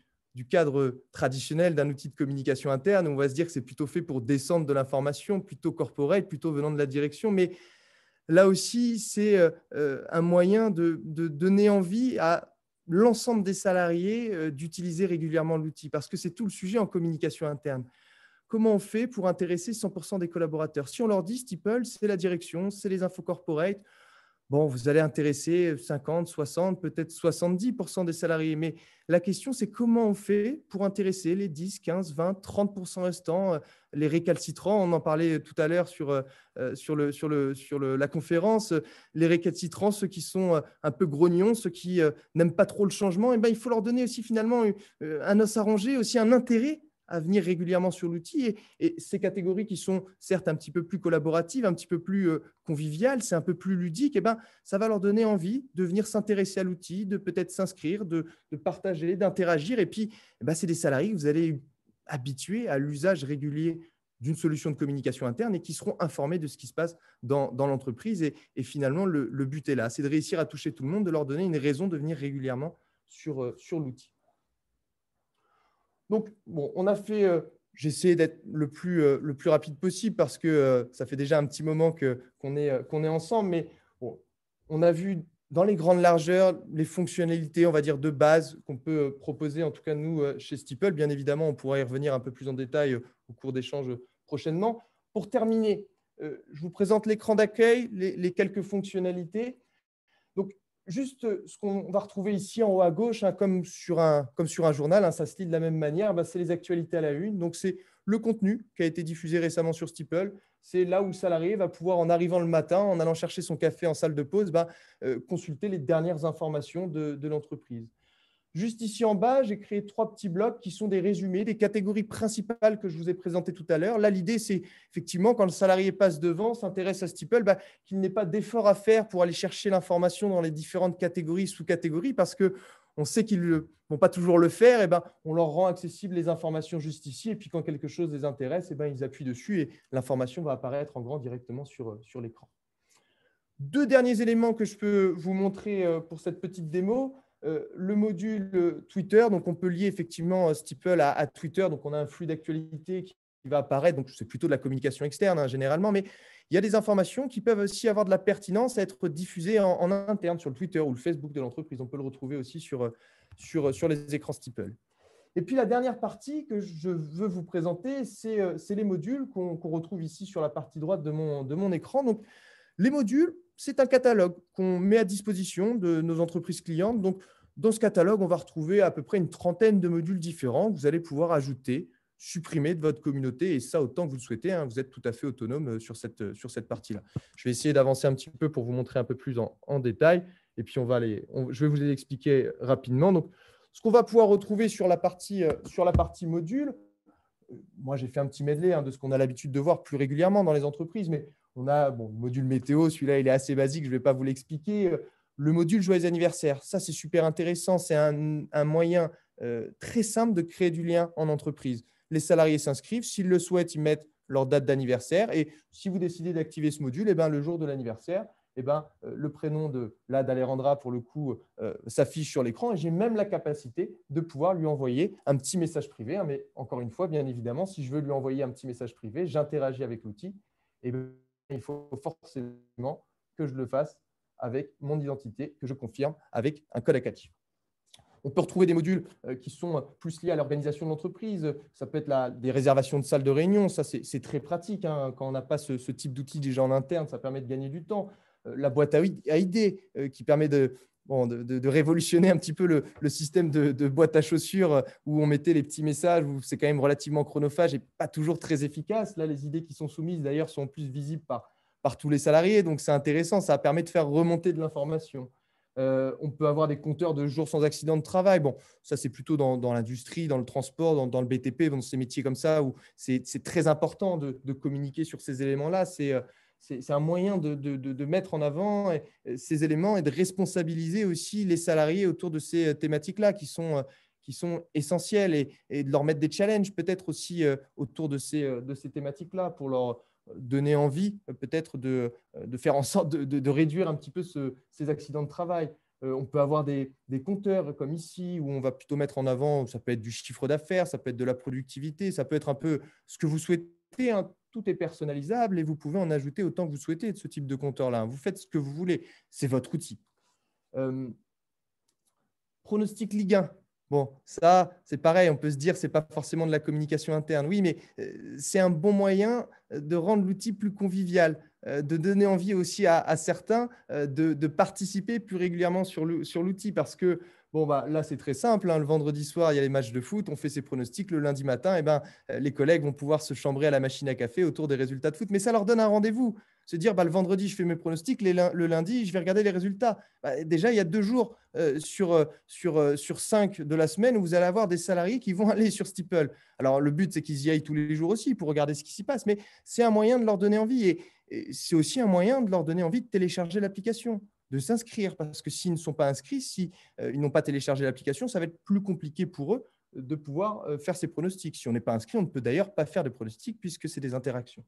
cadre traditionnel d'un outil de communication interne. On va se dire que c'est plutôt fait pour descendre de l'information, plutôt corporate, plutôt venant de la direction. Mais là aussi, c'est un moyen de donner envie à l'ensemble des salariés d'utiliser régulièrement l'outil, parce que c'est tout le sujet en communication interne. Comment on fait pour intéresser 100% des collaborateurs? Si on leur dit Steeple, c'est la direction, c'est les infos corporate, bon, vous allez intéresser 50, 60, peut-être 70% des salariés. Mais la question, c'est comment on fait pour intéresser les 10, 15, 20, 30% restants, les récalcitrants. On en parlait tout à l'heure sur la conférence. Les récalcitrants, ceux qui sont un peu grognons, ceux qui n'aiment pas trop le changement, il faut leur donner aussi finalement un os à ronger, aussi un intérêt à venir régulièrement sur l'outil. Et ces catégories qui sont certes un petit peu plus collaboratives, un petit peu plus conviviales, c'est un peu plus ludique, ça va leur donner envie de venir s'intéresser à l'outil, de peut-être s'inscrire, de partager, d'interagir. Et puis, c'est des salariés que vous allez habituer à l'usage régulier d'une solution de communication interne et qui seront informés de ce qui se passe dans l'entreprise. Et finalement, le but est là, c'est de réussir à toucher tout le monde, de leur donner une raison de venir régulièrement sur l'outil. Donc, bon, on a fait, j'ai essayé d'être le plus rapide possible parce que ça fait déjà un petit moment qu'on est ensemble, mais bon, on a vu dans les grandes largeurs les fonctionnalités, on va dire, de base qu'on peut proposer, en tout cas nous, chez Steeple. Bien évidemment, on pourra y revenir un peu plus en détail au cours d'échanges prochainement. Pour terminer, je vous présente l'écran d'accueil, les quelques fonctionnalités. Donc, juste ce qu'on va retrouver ici en haut à gauche, comme sur un journal, ça se lit de la même manière, c'est les actualités à la une. Donc, c'est le contenu qui a été diffusé récemment sur Steeple. C'est là où le salarié va pouvoir, en arrivant le matin, en allant chercher son café en salle de pause, consulter les dernières informations de l'entreprise. Juste ici en bas, j'ai créé 3 petits blocs qui sont des résumés, des catégories principales que je vous ai présentées tout à l'heure. Là, l'idée, c'est effectivement, quand le salarié passe devant, s'intéresse à Steeple, qu'il n'ait pas d'effort à faire pour aller chercher l'information dans les différentes catégories, sous-catégories, parce qu'on sait qu'ils ne vont pas toujours le faire. On leur rend accessibles les informations juste ici. Et puis, quand quelque chose les intéresse, ils appuient dessus et l'information va apparaître en grand directement sur l'écran. 2 derniers éléments que je peux vous montrer pour cette petite démo. Le module Twitter, donc on peut lier effectivement Steeple à Twitter, donc on a un flux d'actualité qui va apparaître, donc c'est plutôt de la communication externe généralement, mais il y a des informations qui peuvent aussi avoir de la pertinence à être diffusées en interne sur le Twitter ou le Facebook de l'entreprise. On peut le retrouver aussi sur les écrans Steeple. Et puis la dernière partie que je veux vous présenter, c'est les modules qu'on retrouve ici sur la partie droite de mon écran. Donc, les modules, c'est un catalogue qu'on met à disposition de nos entreprises clientes. Donc, dans ce catalogue, on va retrouver à peu près une trentaine de modules différents que vous allez pouvoir ajouter, supprimer de votre communauté, et ça autant que vous le souhaitez. Vous êtes tout à fait autonome sur cette partie-là. Je vais essayer d'avancer un petit peu pour vous montrer un peu plus en détail, et puis je vais vous les expliquer rapidement. Donc, ce qu'on va pouvoir retrouver sur la partie module, moi j'ai fait un petit medley de ce qu'on a l'habitude de voir plus régulièrement dans les entreprises, mais on a le module météo, celui-là, il est assez basique, je ne vais pas vous l'expliquer. Le module joyeux anniversaire, ça, c'est super intéressant. C'est un moyen très simple de créer du lien en entreprise. Les salariés s'inscrivent. S'ils le souhaitent, ils mettent leur date d'anniversaire. Et si vous décidez d'activer ce module, le jour de l'anniversaire, le prénom d'Alejandra, pour le coup, s'affiche sur l'écran. Et j'ai même la capacité de pouvoir lui envoyer un petit message privé. Mais encore une fois, bien évidemment, si je veux lui envoyer un petit message privé, j'interagis avec l'outil. Il faut forcément que je le fasse avec mon identité, que je confirme avec un code ACATIV. On peut retrouver des modules qui sont plus liés à l'organisation de l'entreprise. Ça peut être des réservations de salles de réunion. Ça, c'est très pratique. Quand on n'a pas ce type d'outil déjà en interne, ça permet de gagner du temps. la boîte à idées qui permet de révolutionner un petit peu le système de boîte à chaussures où on mettait les petits messages, où c'est quand même relativement chronophage et pas toujours très efficace. Là, les idées qui sont soumises, d'ailleurs, sont plus visibles par tous les salariés. Donc, c'est intéressant. Ça permet de faire remonter de l'information. On peut avoir des compteurs de jours sans accident de travail. Bon, ça, c'est plutôt dans l'industrie, dans le transport, dans le BTP, dans ces métiers comme ça, où c'est très important de communiquer sur ces éléments-là. C'est un moyen de mettre en avant ces éléments et de responsabiliser aussi les salariés autour de ces thématiques-là qui sont essentielles et de leur mettre des challenges peut-être aussi autour de ces thématiques-là pour leur donner envie peut-être de faire en sorte de réduire un petit peu ces accidents de travail. On peut avoir des compteurs comme ici où on va plutôt mettre en avant, ça peut être du chiffre d'affaires, ça peut être de la productivité, ça peut être un peu ce que vous souhaitez, hein. Tout est personnalisable et vous pouvez en ajouter autant que vous souhaitez de ce type de compteur-là. Vous faites ce que vous voulez, c'est votre outil. Pronostic Ligue 1. Bon, ça, c'est pareil, on peut se dire que ce n'est pas forcément de la communication interne. Oui, mais c'est un bon moyen de rendre l'outil plus convivial, de donner envie aussi à certains de participer plus régulièrement sur l'outil parce que bon, bah, là, c'est très simple, hein. Le vendredi soir, il y a les matchs de foot, on fait ses pronostics. Le lundi matin, les collègues vont pouvoir se chambrer à la machine à café autour des résultats de foot. Mais ça leur donne un rendez-vous. Se dire, le vendredi, je fais mes pronostics, le lundi, je vais regarder les résultats. Déjà, il y a 2 jours sur 5 de la semaine où vous allez avoir des salariés qui vont aller sur Steeple. Alors, le but, c'est qu'ils y aillent tous les jours aussi pour regarder ce qui s'y passe. Mais c'est un moyen de leur donner envie. Et c'est aussi un moyen de leur donner envie de télécharger l'application, de s'inscrire, parce que s'ils ne sont pas inscrits, s'ils n'ont pas téléchargé l'application, ça va être plus compliqué pour eux de pouvoir faire ces pronostics. Si on n'est pas inscrit, on ne peut d'ailleurs pas faire de pronostics puisque c'est des interactions.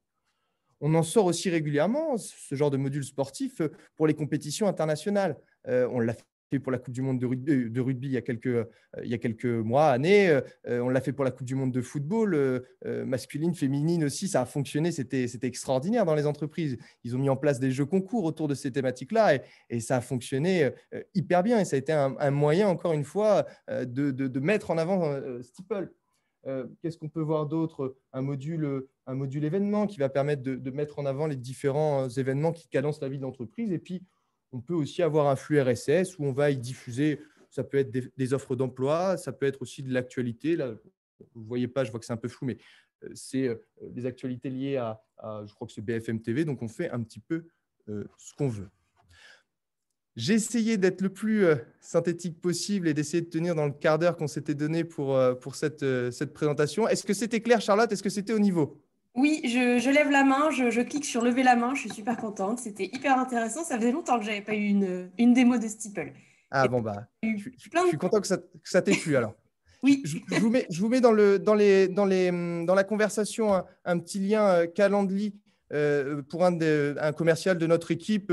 On en sort aussi régulièrement, ce genre de module sportif, pour les compétitions internationales. On l'a fait pour la Coupe du monde de rugby il y a quelques mois, années. On l'a fait pour la Coupe du monde de football, masculine, féminine aussi. Ça a fonctionné, c'était extraordinaire dans les entreprises. Ils ont mis en place des jeux concours autour de ces thématiques-là et ça a fonctionné hyper bien. Et ça a été un moyen, encore une fois, de mettre en avant Steeple. Qu'est-ce qu'on peut voir d'autre? Un module événement qui va permettre de mettre en avant les différents événements qui cadencent la vie de l'entreprise. Et puis, on peut aussi avoir un flux RSS où on va y diffuser, ça peut être des offres d'emploi, ça peut être aussi de l'actualité. Là, vous ne voyez pas, je vois que c'est un peu flou, mais c'est des actualités liées à, je crois que c'est BFM TV. Donc, on fait un petit peu ce qu'on veut. J'ai essayé d'être le plus synthétique possible et d'essayer de tenir dans le quart d'heure qu'on s'était donné pour cette présentation. Est-ce que c'était clair, Charlotte? Est-ce que c'était au niveau? Oui, je lève la main, je clique sur lever la main, je suis super contente. C'était hyper intéressant. Ça faisait longtemps que je n'avais pas eu une démo de Steeple. Ah Et bon, eu je plein de... suis content que ça t'ait plu alors. Oui, Je vous mets dans la conversation un petit lien Calendly pour un commercial de notre équipe,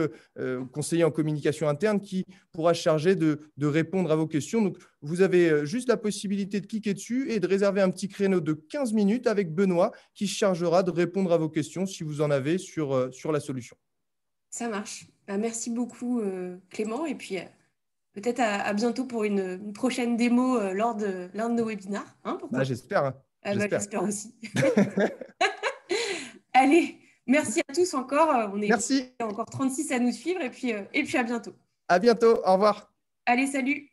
conseiller en communication interne, qui pourra se charger de répondre à vos questions. Donc, vous avez juste la possibilité de cliquer dessus et de réserver un petit créneau de 15 minutes avec Benoît qui se chargera de répondre à vos questions si vous en avez sur la solution. ça marche. Merci beaucoup, Clément. Et puis, peut-être à bientôt pour une prochaine démo lors de l'un de nos webinars. Hein, pourquoi pas. J'espère. Hein. J'espère aussi. Allez, merci à tous encore. On est Merci. encore 36 à nous suivre et puis à bientôt. À bientôt. Au revoir. Allez, salut.